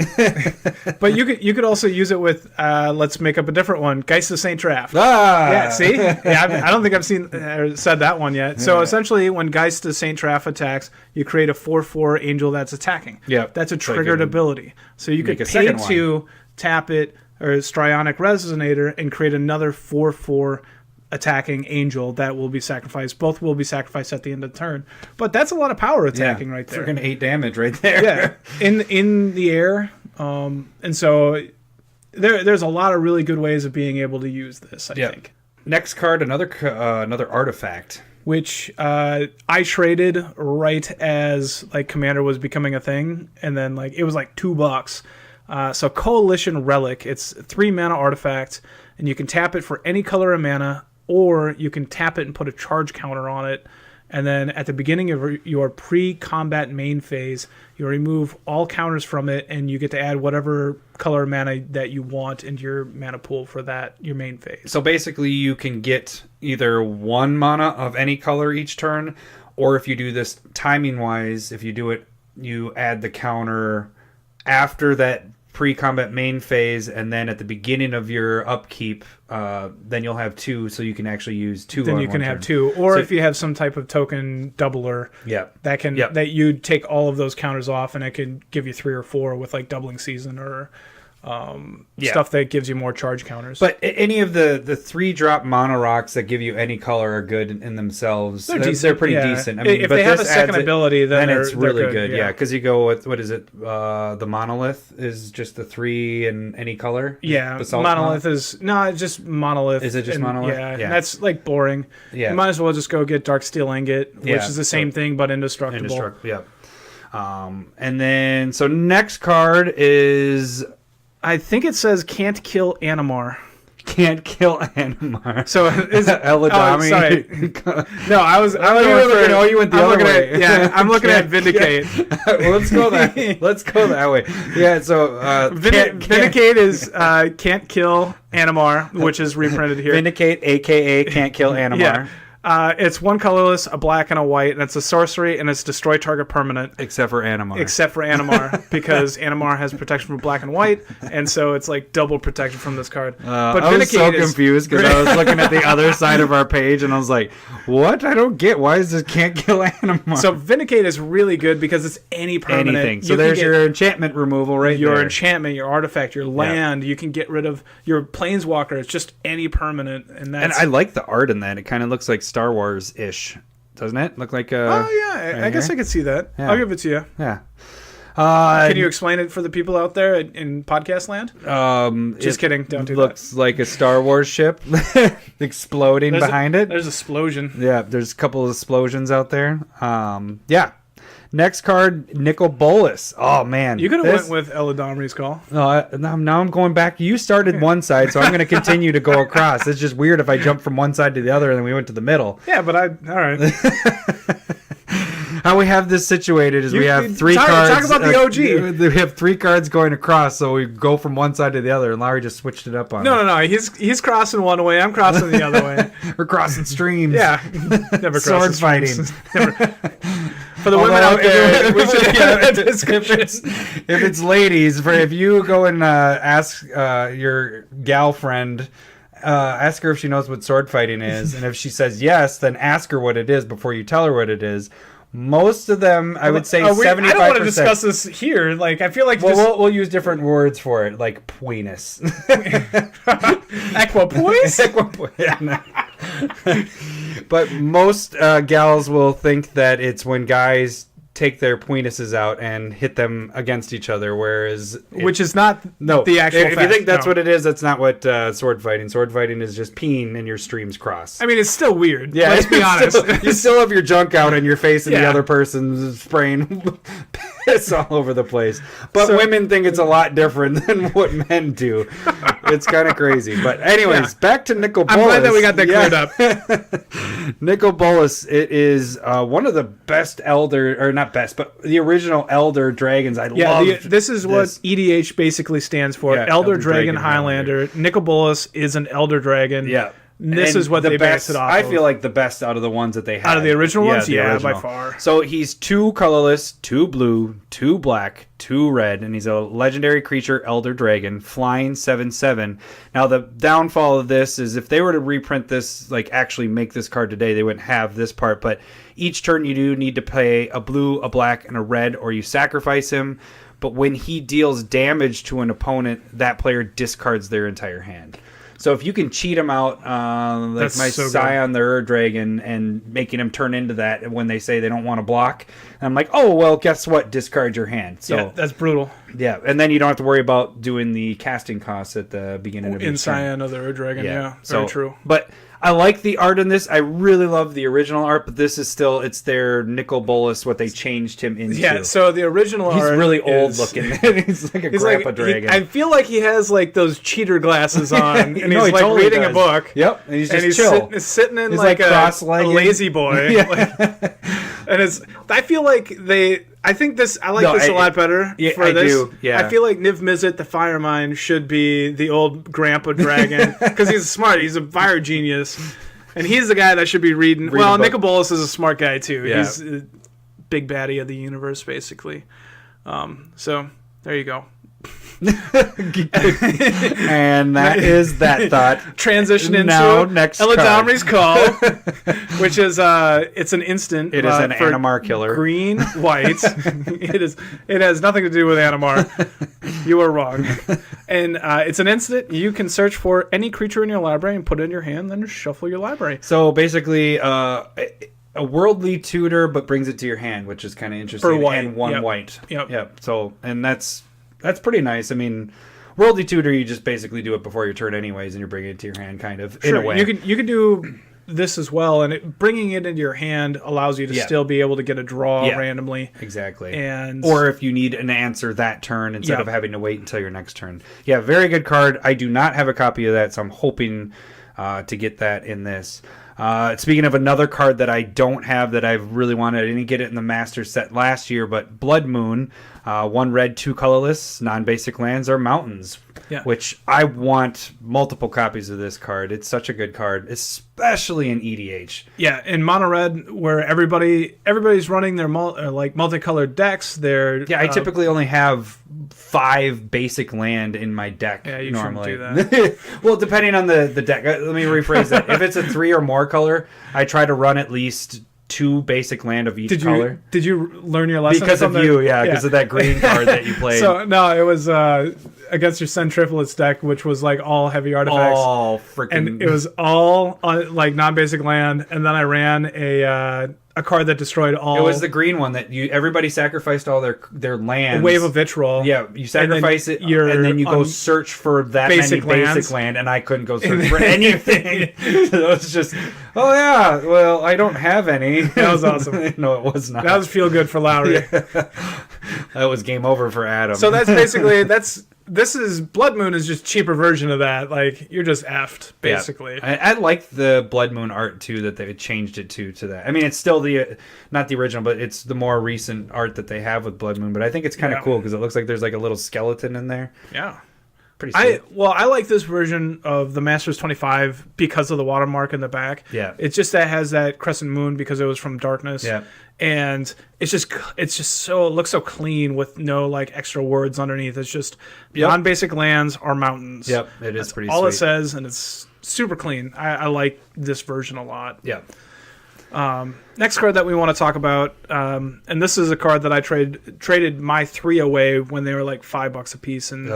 But you could also use it with let's make up a different one. Geist of Saint Traff. Yeah, see? Yeah, I don't think I've said that one yet. So essentially, when Geist of Saint Traff attacks, you create a 4/4 angel that's attacking. Yeah, that's a triggered ability. So you could pay 2, tap it, or Strionic Resonator, and create another 4/4 attacking angel that will be sacrificed. Both will be sacrificed at the end of the turn. But that's a lot of power attacking right there. Freaking 8 damage right there. Yeah, in the air. And so there's a lot of really good ways of being able to use this, I think. Next card, another artifact. Which I traded right as like Commander was becoming a thing, and then like it was like $2. So Coalition Relic, it's 3 mana artifact, and you can tap it for any color of mana, or you can tap it and put a charge counter on it. And then at the beginning of your pre-combat main phase, you remove all counters from it, and you get to add whatever color mana that you want into your mana pool for your main phase. So basically you can get either 1 mana of any color each turn, or if you do this timing-wise, if you do it, you add the counter after that pre-combat main phase, and then at the beginning of your upkeep, then you'll have 2, so you can actually use 2. Then you can have 2, or if you have some type of token doubler, that you take all of those counters off, and it can give you 3 or 4 with like doubling season or stuff that gives you more charge counters. But any of the 3-drop mono rocks that give you any color are good in themselves. They're pretty decent. I mean, if they have a second ability, then it's really good. Yeah, because you go with, what is it? The monolith is just the 3 in any color. Yeah, monolith is it's just monolith. Is it just monolith? Yeah, that's like boring. Yeah, you might as well just go get Dark Steel Ingot, which is the same thing but indestructible. And then so next card is. I think it says can't kill Animar. Can't kill Animar. So is Eladami? Sorry. No, I was. You went the other way. I'm looking at Vindicate. Well, let's go that way. Yeah. So Vindicate is can't kill Animar, which is reprinted here. Vindicate, aka can't kill Animar. It's one colorless, a black and a white, and it's a sorcery, and it's destroy target permanent. Except for Animar. Except for Animar, because Animar has protection from black and white, and so it's like double protection from this card. But I was so confused because I was looking at the other side of our page, and I was like, what? I don't get. Why is this can't kill Animar? So Vindicate is really good because it's any permanent. Anything. So there's your enchantment removal right there. Your enchantment, your artifact, your land. You can get rid of your planeswalker. It's just any permanent, and I like the art in that. It kind of looks like Star Wars-ish, doesn't it? Look like oh yeah, I guess I could see that. Yeah. I'll give it to you. Yeah. Can you explain it for the people out there in podcast land? Just kidding. Don't do that. Looks like a Star Wars ship exploding behind it. There's an explosion. Yeah, there's a couple of explosions out there. Yeah. Next card, Nicol Bolas. Oh, man. You could have went with Eladamri's Call. No, now I'm going back. You started one side, so I'm going to continue to go across. It's just weird if I jump from one side to the other and then we went to the middle. Yeah, but all right. How we have this situated is we have three cards. Talk about the OG. We have 3 cards going across, so we go from one side to the other, and Larry just switched it up on us. No. He's crossing one way. I'm crossing the other way. We're crossing streams. Yeah. Never sword fighting. Never. For the women out there, we should have a description. If it's ladies, if you go and ask your gal friend, ask her if she knows what sword fighting is, and if she says yes, then ask her what it is before you tell her what it is. Most of them, I would say 75%. I don't want to discuss this here. Like, I feel like we'll use different words for it, like poinus. Equipoise? But most gals will think that it's when guys take their penises out and hit them against each other, which is not the actual if you think that's what it is, that's not what sword fighting is. Just peen and your streams cross. I mean, it's still weird. Yeah, let's be honest. You still have your junk out in your face and the other person's spraying piss all over the place. But women think it's a lot different than what men do. It's kind of crazy. But anyways, back to Nicol Bolas. I'm glad that we got that cleared up. Nicol Bolas, it is one of the best not best, but the original Elder Dragons. This is what EDH basically stands for. Yeah, Elder Dragon Highlander. Nicol Bolas is an Elder Dragon. Yeah. This is what they base it off I feel like the best out of the ones that they had. Out of the original ones? Yeah, by far. So he's 2 colorless, 2 blue, 2 black, 2 red, and he's a legendary creature, Elder Dragon, flying 7/7. Now, the downfall of this is if they were to reprint this, like actually make this card today, they wouldn't have this part, but each turn you do need to play a blue, a black, and a red, or you sacrifice him. But when he deals damage to an opponent, that player discards their entire hand. So if you can cheat him out, like my Scion the Ur-Dragon, and making him turn into that when they say they don't want to block, and I'm like, oh, well, guess what? Discard your hand. So yeah, that's brutal. Yeah, and then you don't have to worry about doing the casting costs at the beginning of each turn. In Scion of the Ur-Dragon, very true. But I like the art in this. I really love the original art, but this is still, it's their Nicol Bolas, what they changed him into. Yeah, so the original art he's really old looking. He's like a grandpa dragon. I feel like he has like those cheater glasses on, and he's like totally reading a book. Yep, and he's just chill. Sitting in like a lazy boy. Yeah. I feel like I think this. I like this a lot better. Yeah, for this. Do. Yeah. I feel like Niv Mizzet, the Firemind, should be the old grandpa dragon because he's smart. He's a fire genius, and he's the guy that should be reading. Well, Nicol Bolas is a smart guy too. Yeah. He's a big baddie of the universe, basically. So there you go. And that is that thought. Transition into Eladamri's Call, which is it's an instant. It is an Animar killer. Green, white. It has nothing to do with Animar. You are wrong. And it's an instant. You can search for any creature in your library and put it in your hand, then shuffle your library. So basically, a worldly tutor, but brings it to your hand, which is kind of interesting. For white. And one white. Yep. So, and that's pretty nice. I mean, worldly tutor, you just basically do it before your turn anyways, and you're bringing it to your hand, kind of, sure. in a way. You can do this as well, and bringing it into your hand allows you to still be able to get a draw randomly. Exactly. Or if you need an answer that turn instead of having to wait until your next turn. Yeah, very good card. I do not have a copy of that, so I'm hoping to get that in this. Speaking of another card that I don't have that I've really wanted, I didn't get it in the Master set last year, but Blood Moon, 1 red, 2 colorless, non-basic lands or mountains, which I want multiple copies of this card. It's such a good card, especially in EDH. Yeah, in mono red, where everybody's running their multicolored decks. I typically only have 5 basic land in my deck. Yeah, you normally. shouldn't do that. Well, depending on the deck. Let me rephrase that. If it's a 3 or more color, I try to run at least 2 basic land of each color. Did you learn your lesson? Because of you, because of that green card that you played. So, no, it was against your Centrifulis deck, which was like all heavy artifacts. All freaking... And it was all like non-basic land, and then I ran a card that destroyed all... It was the green one that everybody sacrificed all their lands. A wave of vitriol. Yeah, you sacrifice it, and then you go search for that basic land, and I couldn't go search for anything. So it was just, oh yeah, well, I don't have any. That was awesome. No, it was not. That was feel good for Lowry. Yeah. That was game over for Adam. So that's basically, Blood Moon is just cheaper version of that. Like, you're just effed, basically. Yeah. I like the Blood Moon art, too, that they changed it to that. I mean, it's still not the original, but it's the more recent art that they have with Blood Moon. But I think it's kind of cool because it looks like there's like a little skeleton in there. Yeah. Pretty sweet. I like this version of the Masters 25 because of the watermark in the back. Yeah. It's just that it has that crescent moon because it was from Darkness. Yeah. And it looks so clean with no like extra words underneath. It's just non-basic lands or mountains. Yep, it is pretty all sweet. it says, and it's super clean. I like this version a lot. Yeah. Next card that we want to talk about, and this is a card that I traded my 3 away when they were like $5 a piece, and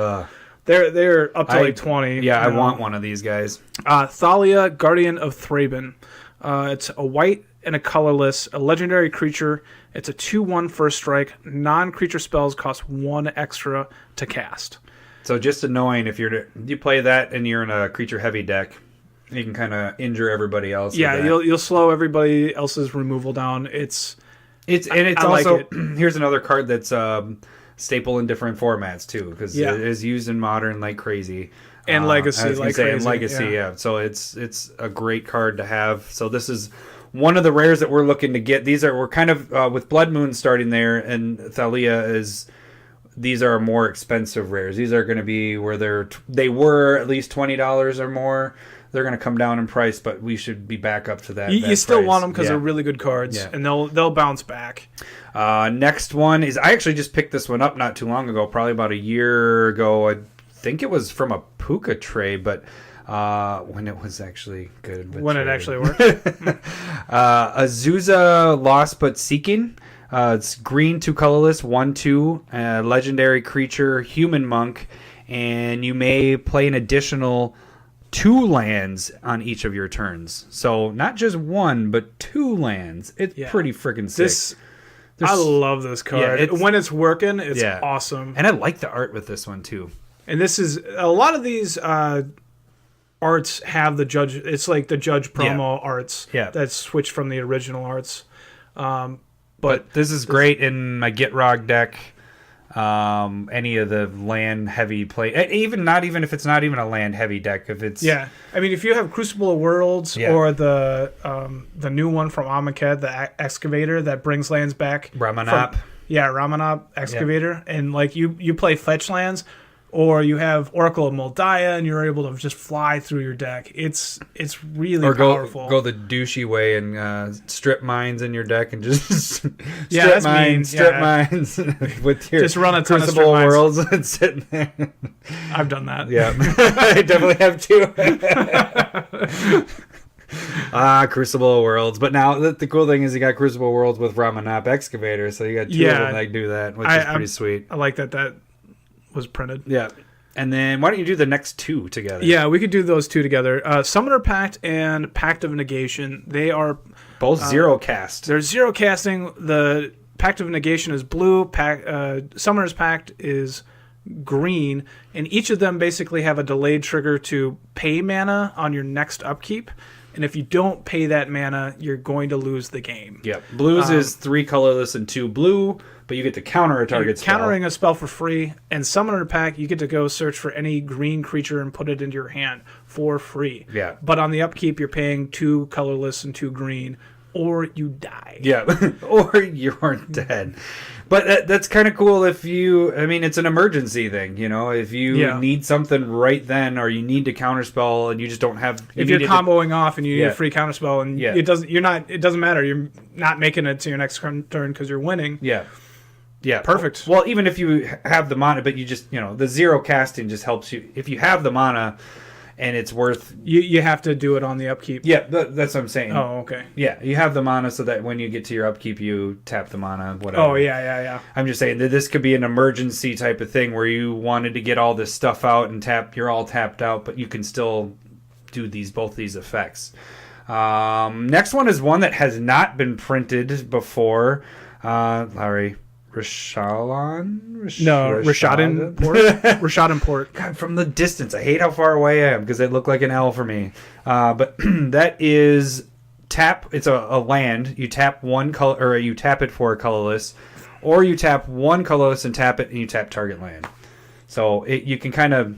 they're up to like 20. Yeah, I want one of these guys. Thalia, Guardian of Thraben. It's a white and a colorless, a legendary creature. It's a 2/1 first strike. Non-creature spells cost 1 extra to cast. So just annoying if you play that and you're in a creature heavy deck, you can kind of injure everybody else. Yeah, you'll slow everybody else's removal down. It's also like it. Here's another card that's staple in different formats too, because it is used in Modern like crazy. And Legacy, and Legacy, yeah. So it's a great card to have. So this is one of the rares that we're looking to get. We're kind of with Blood Moon starting there, and Thalia these are more expensive rares. These are going to be where they were at least $20 or more. They're going to come down in price, but we should be back up to that. You still price. want them because they're really good cards, and they'll bounce back. Next one is, I actually just picked this one up not too long ago, probably about a year ago. I think it was from a Puka tray, but when it was actually good. It actually worked. Azusa Lost But Seeking. It's green, 2 colorless, 1/2, legendary creature, human monk, and you may play an additional 2 lands on each of your turns. So not just 1, but 2 lands. It's pretty freaking sick. I love this card. Yeah, when it's working, it's awesome. And I like the art with this one too. And this is a lot of these arts have the Judge. It's like the Judge promo arts that switch from the original arts. But this is great in my Gitrog deck. Any of the land heavy play, even if it's not even a land heavy deck, if it's I mean, if you have Crucible of Worlds or the new one from Amonkhet, the Excavator that brings lands back, Ramanop, Ramanop Excavator, and like you play fetch lands, or you have Oracle of Moldiah and you're able to just fly through your deck. It's really powerful. Go the douchey way and strip mines in your deck and just strip mines with your just run a ton Crucible of Worlds and sitting there. I've done that. Yeah, I definitely have too. Crucible Worlds. But now the cool thing is you got Crucible Worlds with Ramanop Excavator, so you got 2 of them that do that, which is pretty sweet. I like that was printed. Yeah. And then why don't you do the next 2 together? Yeah, we could do those 2 together. Summoner Pact and Pact of Negation. They are both 0 cast. They're 0 casting. The Pact of Negation is blue. Summoner's Pact is green. And each of them basically have a delayed trigger to pay mana on your next upkeep. and if you don't pay that mana, you're going to lose the game. Yep. Blues is 3 colorless and 2 blue, but you get to counter a target spell. Countering a spell for free, and Summoner Pack, you get to go search for any green creature and put it into your hand for free. Yeah. But on the upkeep, you're paying 2 colorless and 2 green, or you die. Yeah, or you're dead. But that's kind of cool if you... I mean, it's an emergency thing, you know? If you need something right then, or you need to counterspell and you just don't have... If you're comboing off and you need a free counterspell, and it doesn't matter. You're not making it to your next turn because you're winning. Yeah. Yeah. Perfect. Well, even if you have the mana, but you just, the 0 casting just helps you. If you have the mana and it's worth... You have to do it on the upkeep. Yeah, that's what I'm saying. Oh, okay. Yeah, you have the mana so that when you get to your upkeep, you tap the mana, whatever. Oh, yeah. I'm just saying that this could be an emergency type of thing where you wanted to get all this stuff out and you're all tapped out, but you can still do both these effects. Next one is one that has not been printed before. Larry... Rishadan Port. God, from the distance, I hate how far away I am because it looked like an L for me. But that is tap. It's a land. You tap one color, or you tap it for a colorless, or you tap one colorless and tap it, and you tap target land. So you can kind of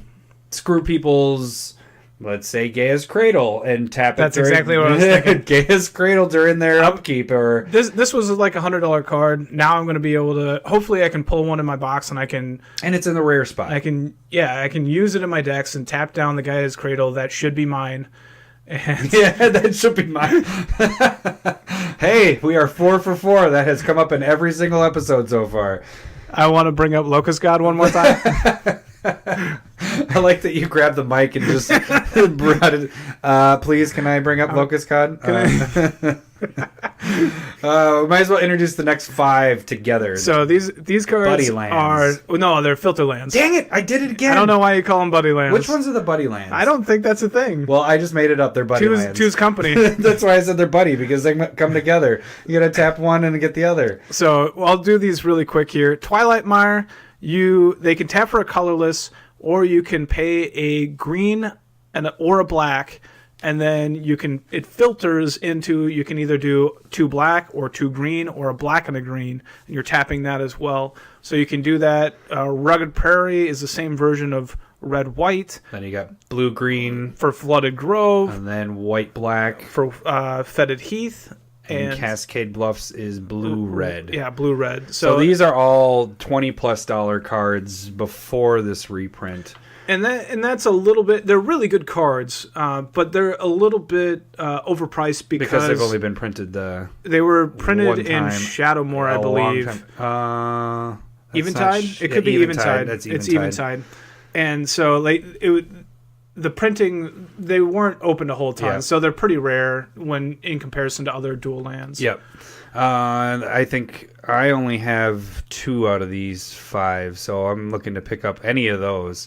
screw people's. Let's say Gaia's Cradle and tap That's it. That's exactly what I was thinking. Gaia's Cradle during their upkeep. Or this was like $100 card. Now I'm going to be able to. Hopefully, I can pull one in my box and I can. And it's in the rare spot. I can use it in my decks and tap down the Gaia's Cradle. That should be mine. And yeah, that should be mine. Hey, we are 4 for 4. That has come up in every single episode so far. I want to bring up Locust God one more time. I like that you grabbed the mic and just brought it. Please, can I bring up Locust God? We might as well introduce the next 5 together. So these cards Buddy lands. they're filter lands. Dang it! I did it again. I don't know why you call them buddy lands. Which ones are the buddy lands? I don't think that's a thing. Well, I just made it up. They're buddy lands. Two's company. That's why I said they're buddy, because they come together. You gotta tap one and get the other. So I'll do these really quick here. Twilight Mire, they can tap for a colorless, or you can pay a green or a black, and then it filters into, you can either do 2 black or 2 green, or a black and a green, and you're tapping that as well. So you can do that. Rugged Prairie is the same version of red white. Then you got blue green for Flooded Grove, and then white black for Fetid Heath. And Cascade Bluffs is blue red. Yeah, blue red. So these are all $20+ cards before this reprint. And that's a little bit. They're really good cards, but they're a little bit overpriced because they've only been printed. They were printed in Shadowmoor, I believe. Eventide. It could be Eventide. It's Eventide. And so the printing, they weren't open a whole ton, so they're pretty rare when in comparison to other dual lands. Yep. I think I only have 2 out of these 5, so I'm looking to pick up any of those.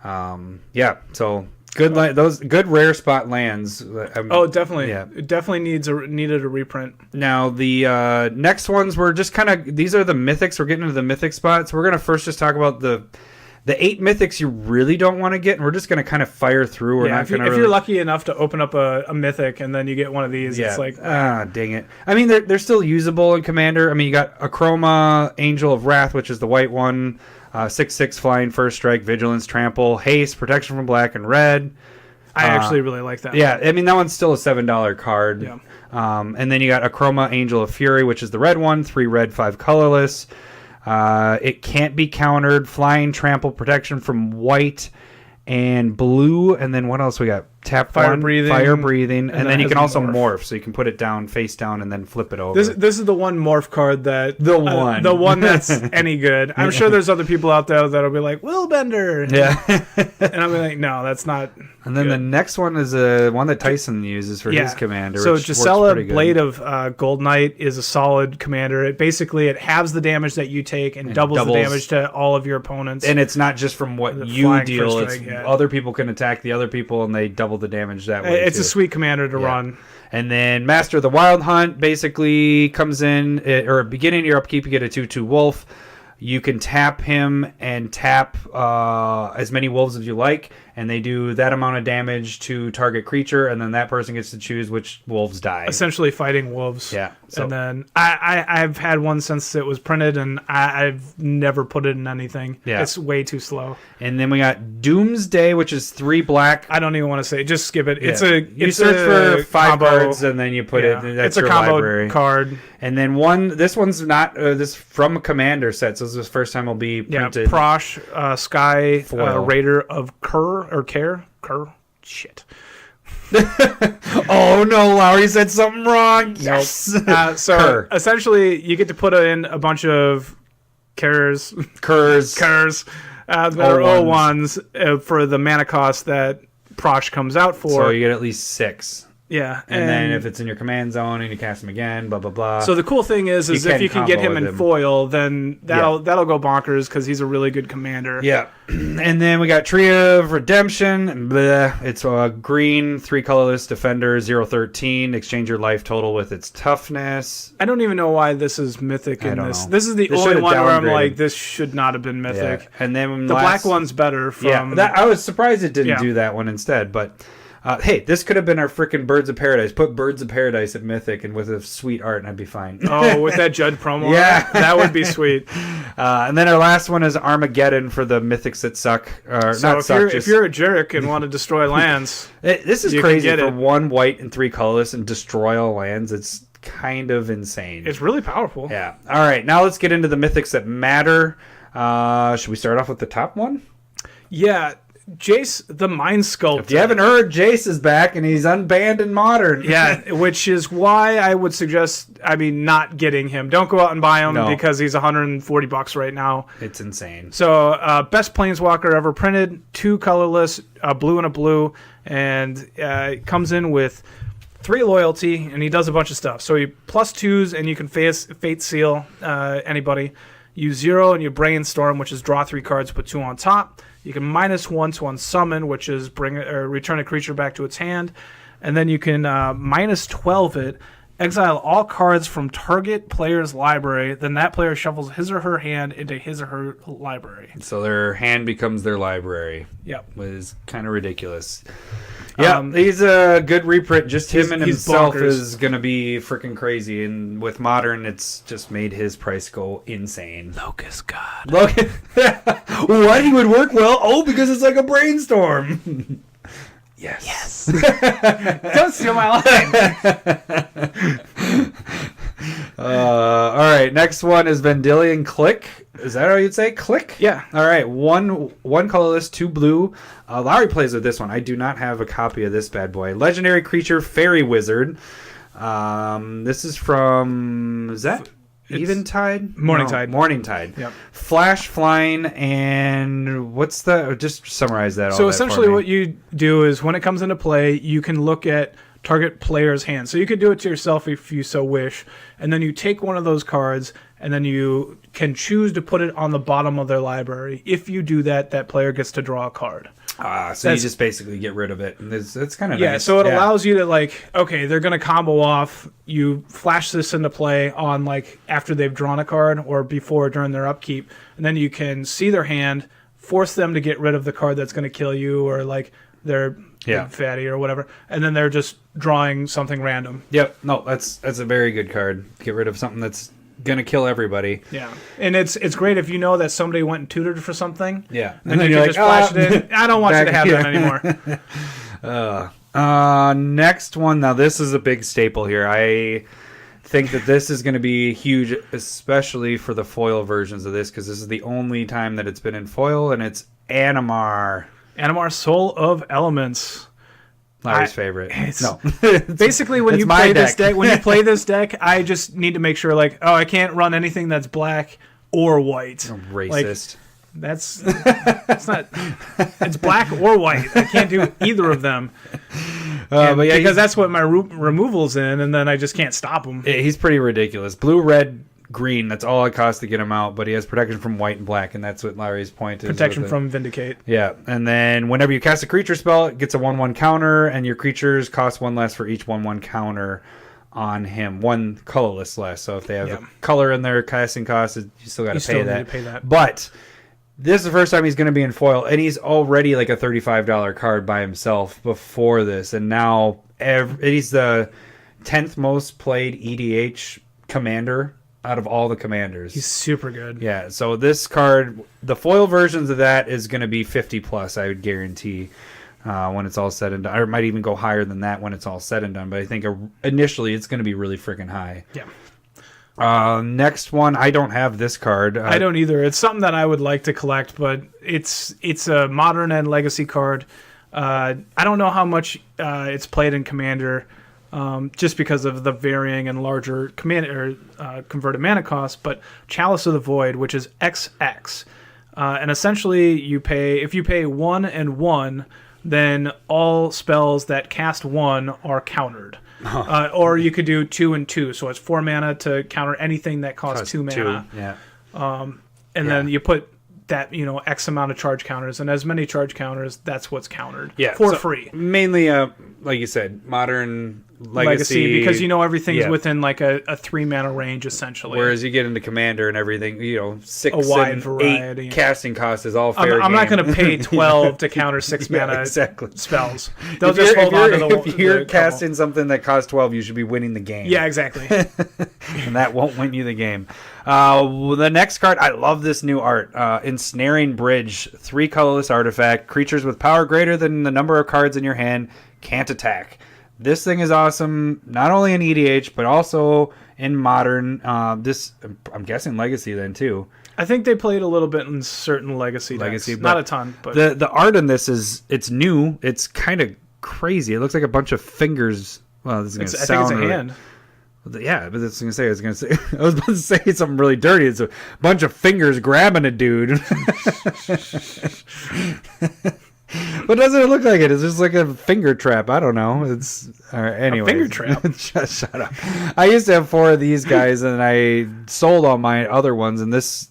So those good rare spot lands. Definitely. Yeah. It definitely needed a reprint. Now the next ones were just these are the mythics. We're getting into the mythic spots. We're gonna first just talk about the 8 mythics you really don't want to get, and we're just going to kind of fire through. If you're lucky enough to open up a mythic and then you get one of these, it's like... dang it. I mean, they're still usable in Commander. I mean, you got Achroma, Angel of Wrath, which is the white one, 6/6 flying, first strike, vigilance, trample, haste, protection from black and red. I actually really like that. Yeah, I mean, that one's still a $7 card. Yeah. And then you got Achroma, Angel of Fury, which is the red one, 3 red, 5 colorless. It can't be countered. Flying, trample, protection from white and blue. And then what else we got? Tap fire one, breathing, fire breathing, and then you can also morph. So you can put it down, face down, and then flip it over. This is the one morph card that the one that's any good. I'm sure there's other people out there that'll be like Willbender. Yeah, and I'll be like, no, that's not. And then the next one is one that Tyson uses for his commander. So Gisela, Blade of Gold Knight, is a solid commander. It halves the damage that you take and doubles the damage to all of your opponents. And it's not just from what you deal. It's other people can attack the other people, and they double the damage that way. It's a sweet commander to run. And then Master of the Wild Hunt basically comes in, or beginning of your upkeep, you get a 2/2 wolf. You can tap him and tap as many wolves as you like, and they do that amount of damage to target creature, and then that person gets to choose which wolves die. Essentially fighting wolves. Yeah. So, And then I've had one since it was printed, and I've never put it in anything. Yeah. It's way too slow. and then we got Doomsday, which is 3 black. I don't even want to say. Just skip it. Yeah. You search for 5 combo. cards, and then you put it. That's It's a your combo library. card. And then this one's not this from a Commander set, so this is the first time it'll be printed. Prosh, Sky, Foil. Raider of Kerr. Shit. Oh no, Lowry said something wrong. Yes. So Kerr. essentially, you get to put in a bunch of Kerrs that are O1s for the mana cost that Prosh comes out for. So you get at least 6. Yeah, And then if it's in your command zone and you cast him again, blah blah blah. So the cool thing is if you can get him in foil, then that'll go bonkers because he's a really good commander. Yeah. And then we got Tree of Redemption. Bleh. It's a green 3 colorless defender 0/13. Exchange your life total with its toughness. I don't even know why this is mythic in this. know. This is the This only should've one where I'm downgraded. like, this should not have been mythic. Yeah. And then The black one's better. I was surprised it didn't do that one instead, but hey, this could have been our freaking Birds of Paradise. Put Birds of Paradise at Mythic and with a sweet art, and I'd be fine. Oh, with that Judd promo? Yeah. That would be sweet. And then our last one is Armageddon for the Mythics that suck. So if you're a jerk and want to destroy lands... This is you crazy can get for it. 1 white and 3 colorless and destroy all lands. It's kind of insane. It's really powerful. Yeah. All right, now let's get into the Mythics that matter. Should we start off with the top one? Yeah, Jace the Mind Sculptor. If you haven't heard, Jace is back and he's unbanned in Modern. Yeah, which is why I would suggest, not getting him. Don't go out and buy him because he's $140 right now. It's insane. So, best Planeswalker ever printed, 2 colorless, a blue and a blue, and it comes in with 3 loyalty, and he does a bunch of stuff. So he +2s, and you can Fate Seal anybody. Use 0, and you Brainstorm, which is draw 3 cards, put 2 on top. You can -1 to unsummon, which is return a creature back to its hand. And then you can -12 it, exile all cards from target player's library. Then that player shuffles his or her hand into his or her library. So their hand becomes their library. Yep. Which is kind of ridiculous. Yeah, he's a good reprint. Just him and himself bonkers. is going to be freaking crazy. And with Modern, it's just made his price go insane. Locust God. What? He would work well? Oh, because it's like a brainstorm. Yes. Don't steal my line. All right, next one is Vendilion Click. Is that how you'd say? Click? Yeah. All right, one colorless, 2 blue. Lowry plays with this one. I do not have a copy of this bad boy. Legendary creature, Fairy Wizard. This is from... Is that Eventide? Morningtide. No, Morningtide. Yep. Flash, flying, and what's the... Just summarize that all So that essentially for me. what you do is when it comes into play, you can look at target player's hand. So you could do it to yourself if you so wish. And then you take one of those cards, and then you can choose to put it on the bottom of their library. If you do that, that player gets to draw a card. So you just basically get rid of it. And it's kind of Yeah, nice. so it allows you to, okay, they're going to combo off. You flash this into play on, after they've drawn a card or before during their upkeep. And then you can see their hand, force them to get rid of the card that's going to kill you or, they're big fatty or whatever. And then they're just drawing something random. Yep. No, that's a very good card. Get rid of something that's going to kill everybody. Yeah. And it's great if you know that somebody went and tutored for something. Yeah. And then you can just flash it in. I don't want you to have that anymore. Next one. Now, this is a big staple here. I think that this is going to be huge, especially for the foil versions of this, because this is the only time that it's been in foil, and it's Animar. Animar, Soul of Elements. Larry's favorite. No. Basically, when It's you my play this deck. deck, when you play this deck, I just need to make sure, I can't run anything that's black or white. Racist. That's not. It's black or white. I can't do either of them. But yeah, because that's what my removal's in, and then I just can't stop him. He's pretty ridiculous. Blue, red, green. That's all it costs to get him out. But he has protection from white and black, and that's what Larry's point is. Protection from Vindicate. Yeah, and then whenever you cast a creature spell, it gets a 1/1 counter, and your creatures cost 1 less for each 1/1 counter on him. 1 colorless less. So if they have a color in their casting cost, you still got to pay that. Need to pay that. But This is the first time he's going to be in foil, and he's already like a $35 card by himself before this, and now he's the 10th most played EDH commander out of all the commanders. He's super good. Yeah, so this card, the foil versions of that is going to be 50 plus, I would guarantee, when it's all said and done. Or it might even go higher than that when it's all said and done, but I think initially it's going to be really freaking high. Yeah. Next one, I don't have this card. I don't either. It's something that I would like to collect, but it's a modern and legacy card. I don't know how much it's played in Commander, just because of the varying and larger converted mana costs. But Chalice of the Void, which is XX, and essentially if you pay 1 and 1, then all spells that cast 1 are countered. Or you could do 2 and 2, so it's 4 mana to counter anything that costs 2 mana. And then you put that X amount of charge counters, and as many charge counters, that's what's countered for free. Mainly, like you said, modern legacy, because everything's within like a 3 mana range essentially. Whereas you get into Commander and everything, 6 a wide and variety. 8 casting cost is all fair. I'm not going to pay 12 to counter 6 mana spells. They'll just hold on to the. If you're casting something that costs 12, you should be winning the game. Yeah, exactly. And that won't win you the game. The next card, I love this new art. Ensnaring Bridge, 3 colorless artifact. Creatures with power greater than the number of cards in your hand can't attack. This thing is awesome, not only in EDH, but also in Modern. I'm guessing Legacy then, too. I think they played a little bit in certain Legacy decks. Not a ton. But the art in this it's new. It's kind of crazy. It looks like a bunch of fingers. Well, this is going to sound... I think it's a hand. Yeah, but I was going to say I was about to say something really dirty. It's a bunch of fingers grabbing a dude. But doesn't it look like it? It's just like a finger trap. I don't know. It's anyway. Finger trap. Shut up. I used to have 4 of these guys, and I sold all my other ones. And this,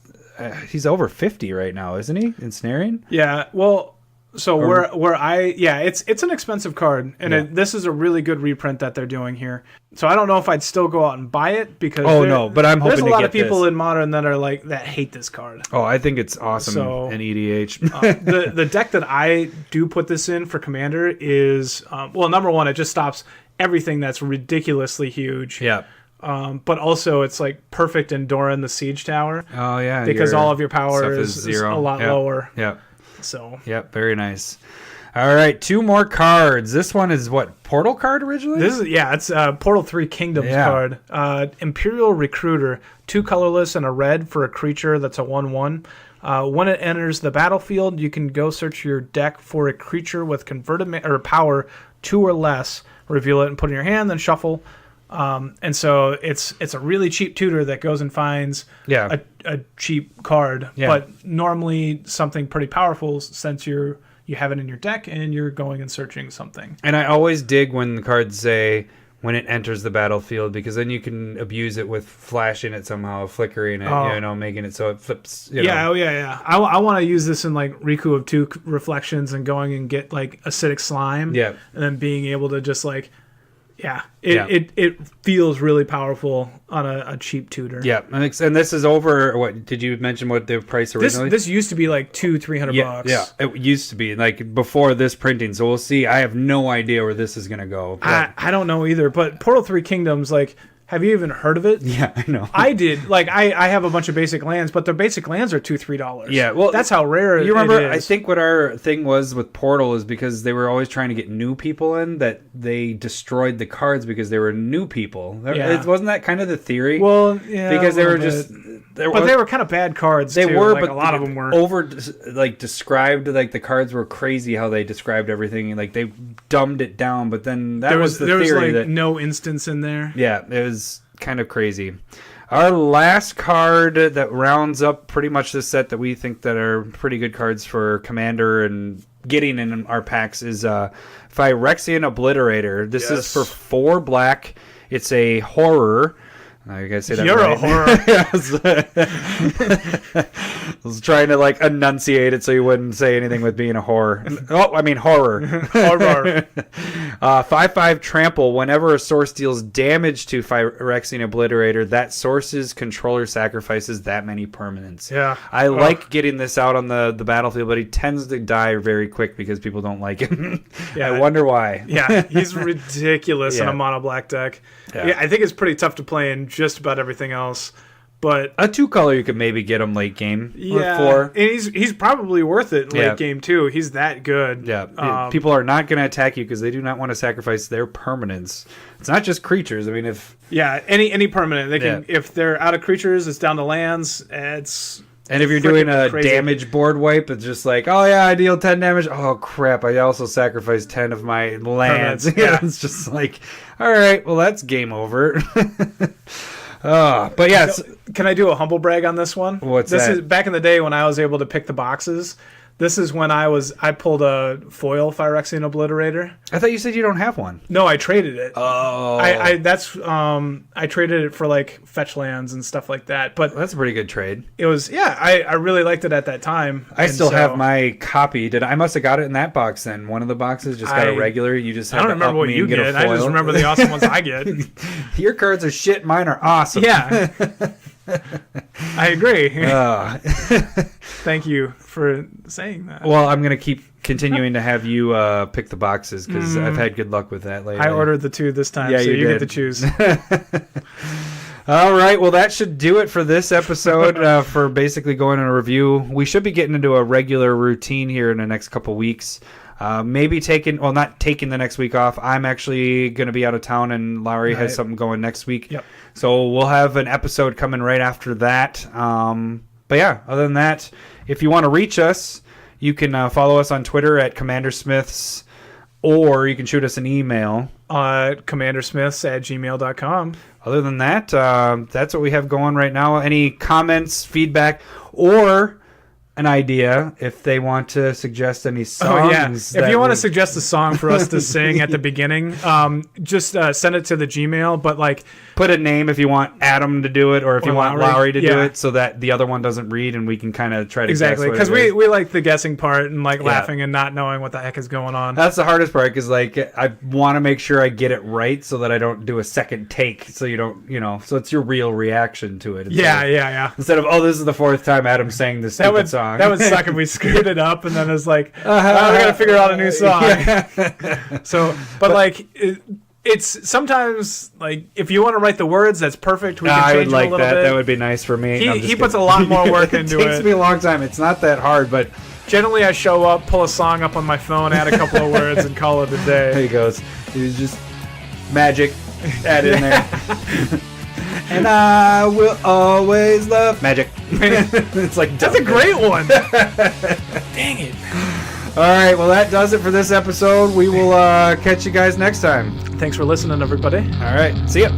he's over 50 right now, isn't he? Ensnaring. Yeah. Well. So it's an expensive card, and this is a really good reprint that they're doing here. So I don't know if I'd still go out and buy it because but I'm hoping there's a lot of this. people in Modern that are that hate this card. Oh, I think it's awesome in EDH. The deck that I do put this in for Commander is number one, it just stops everything that's ridiculously huge. Yeah. But also it's perfect in Doran the Siege Tower. Oh yeah, because all of your power is 0. a lot lower. Yeah. So very nice. All right, 2 more cards. This one is what, Portal card originally? It's Portal 3 Kingdoms card. Imperial Recruiter, 2 colorless and a red for a creature that's a 1/1. When it enters the battlefield, you can go search your deck for a creature with converted or power 2 or less, reveal it and put it in your hand, then shuffle. And so it's a really cheap tutor that goes and finds a cheap card, but normally something pretty powerful since you have it in your deck and you're going and searching something. And I always dig when the cards say when it enters the battlefield, because then you can abuse it with flashing it somehow, flickering it, making it so it flips. I want to use this in Riku of 2 reflections and going and get acidic slime. Yeah, and then being able to just it feels really powerful on a cheap tutor. Yeah, and this is over. What did you mention? What the price originally? This used to be $200-$300 bucks. Yeah, it used to be before this printing. So we'll see. I have no idea where this is gonna go. I don't know either. But Portal 3 Kingdoms, have you even heard of it? Yeah, I know. I did. I have a bunch of basic lands, but their basic lands are $2-$3. Yeah, well, that's how rare you remember, it is. I think what our thing was with Portal is because they were always trying to get new people in, that they destroyed the cards because they were new people. Wasn't that kind of the theory? Well, yeah. Because they were just... they were kind of bad cards, They too. were, but a lot of them were. Described, the cards were crazy how they described everything. They dumbed it down, but then there was the theory that... no instance in there. Yeah, it was... kind of crazy. Our last card that rounds up pretty much this set that we think that are pretty good cards for Commander and getting in our packs is Phyrexian Obliterator. This is for 4 black. It's a horror. You guys say that You're right? a horror. I was trying to like enunciate it so you wouldn't say anything with being a whore. Oh, I mean horror. Horror. 5/5 trample. Whenever a source deals damage to Phyrexian Obliterator, that source's controller sacrifices that many permanents. Yeah. I like getting this out on the battlefield, but he tends to die very quick because people don't like him. Yeah. I wonder why. Yeah, he's ridiculous in Yeah. a mono black deck. Yeah. Yeah, I think it's pretty tough to play in just about everything else. But A 2-color, you could maybe get him late game yeah, with 4. and he's probably worth it late Yeah. game too. He's that good. Yeah, people are not going to attack you because they do not want to sacrifice their permanents. It's not just creatures. I mean, any permanent they can. Yeah. If they're out of creatures, it's down to lands. It's and if you're freaking doing a crazy. damage board wipe, it's just like, oh yeah, I deal 10 damage. Oh crap, I also sacrificed 10 of my lands. Permanents, yeah. It's just like, all right, well that's game over. But yeah, Can I do a humble brag on this one? What's this that? is back in the day when I was able to pick the boxes. This is when I pulled a foil Phyrexian Obliterator. I thought you said you don't have one. No, I traded it. Oh, I traded it for like fetch lands and stuff like that. But that's a pretty good trade. it was I really liked it at that time. I And still so- have my copy. I must have got it in that box then. One of the boxes just got a I- regular. You just I had don't to remember up what me you and get get. a I foil. just remember the awesome ones I get. Your cards are shit. Mine are awesome. Yeah, I agree. Uh, Thank you for saying that. well, I'm gonna keep continuing to have you pick the boxes because I've had good luck with that lately. I ordered the 2 this time, Yeah, so you you get did. to choose. All right, well, that should do it for this episode for basically going on a review. We should be getting into a regular routine here in the next couple weeks. Maybe not taking the next week off. I'm actually going to be out of town, and Lowry has Right. something going next week. Yep. So we'll have an episode coming right after that. But yeah, other than that, if you want to reach us, you can follow us on Twitter at CommanderSmiths, or you can shoot us an email. CommanderSmiths@gmail.com. Other than that, that's what we have going right now. Any comments, feedback, or an idea if they want to suggest any songs? Oh yeah! If you want to suggest a song for us to sing at the beginning, just send it to the Gmail. But like, put a name if you want Adam to do it, or if Or you want Lowry. Lowry to do Yeah. it, so that the other one doesn't read and we can kind of try to exactly, guess what because it is. we like the guessing part and like Yeah. laughing and not knowing what the heck is going on. That's the hardest part because like I want to make sure I get it right so that I don't do a second take, so you don't, so it's your real reaction to it. Yeah. Instead of, oh, this is the 4th time Adam sang this stupid song. That would suck if we screwed it up and then it's like, oh, we gotta figure out a new song. So, but like. It's sometimes like if you want to write the words, that's perfect. We can I change would them like a little that. bit. That would be nice for me. No, I'm just He puts a kidding. lot more work into It takes me a long time. It's not that hard, but Generally, I show up, pull a song up on my phone, add a couple of words, and call it a there day. he goes. He's just magic. Add in there. And I will always love magic. It's like That's a great one. Dang it. All right, well that does it for this episode. We will catch you guys next time. Thanks for listening, everybody. All right, see ya.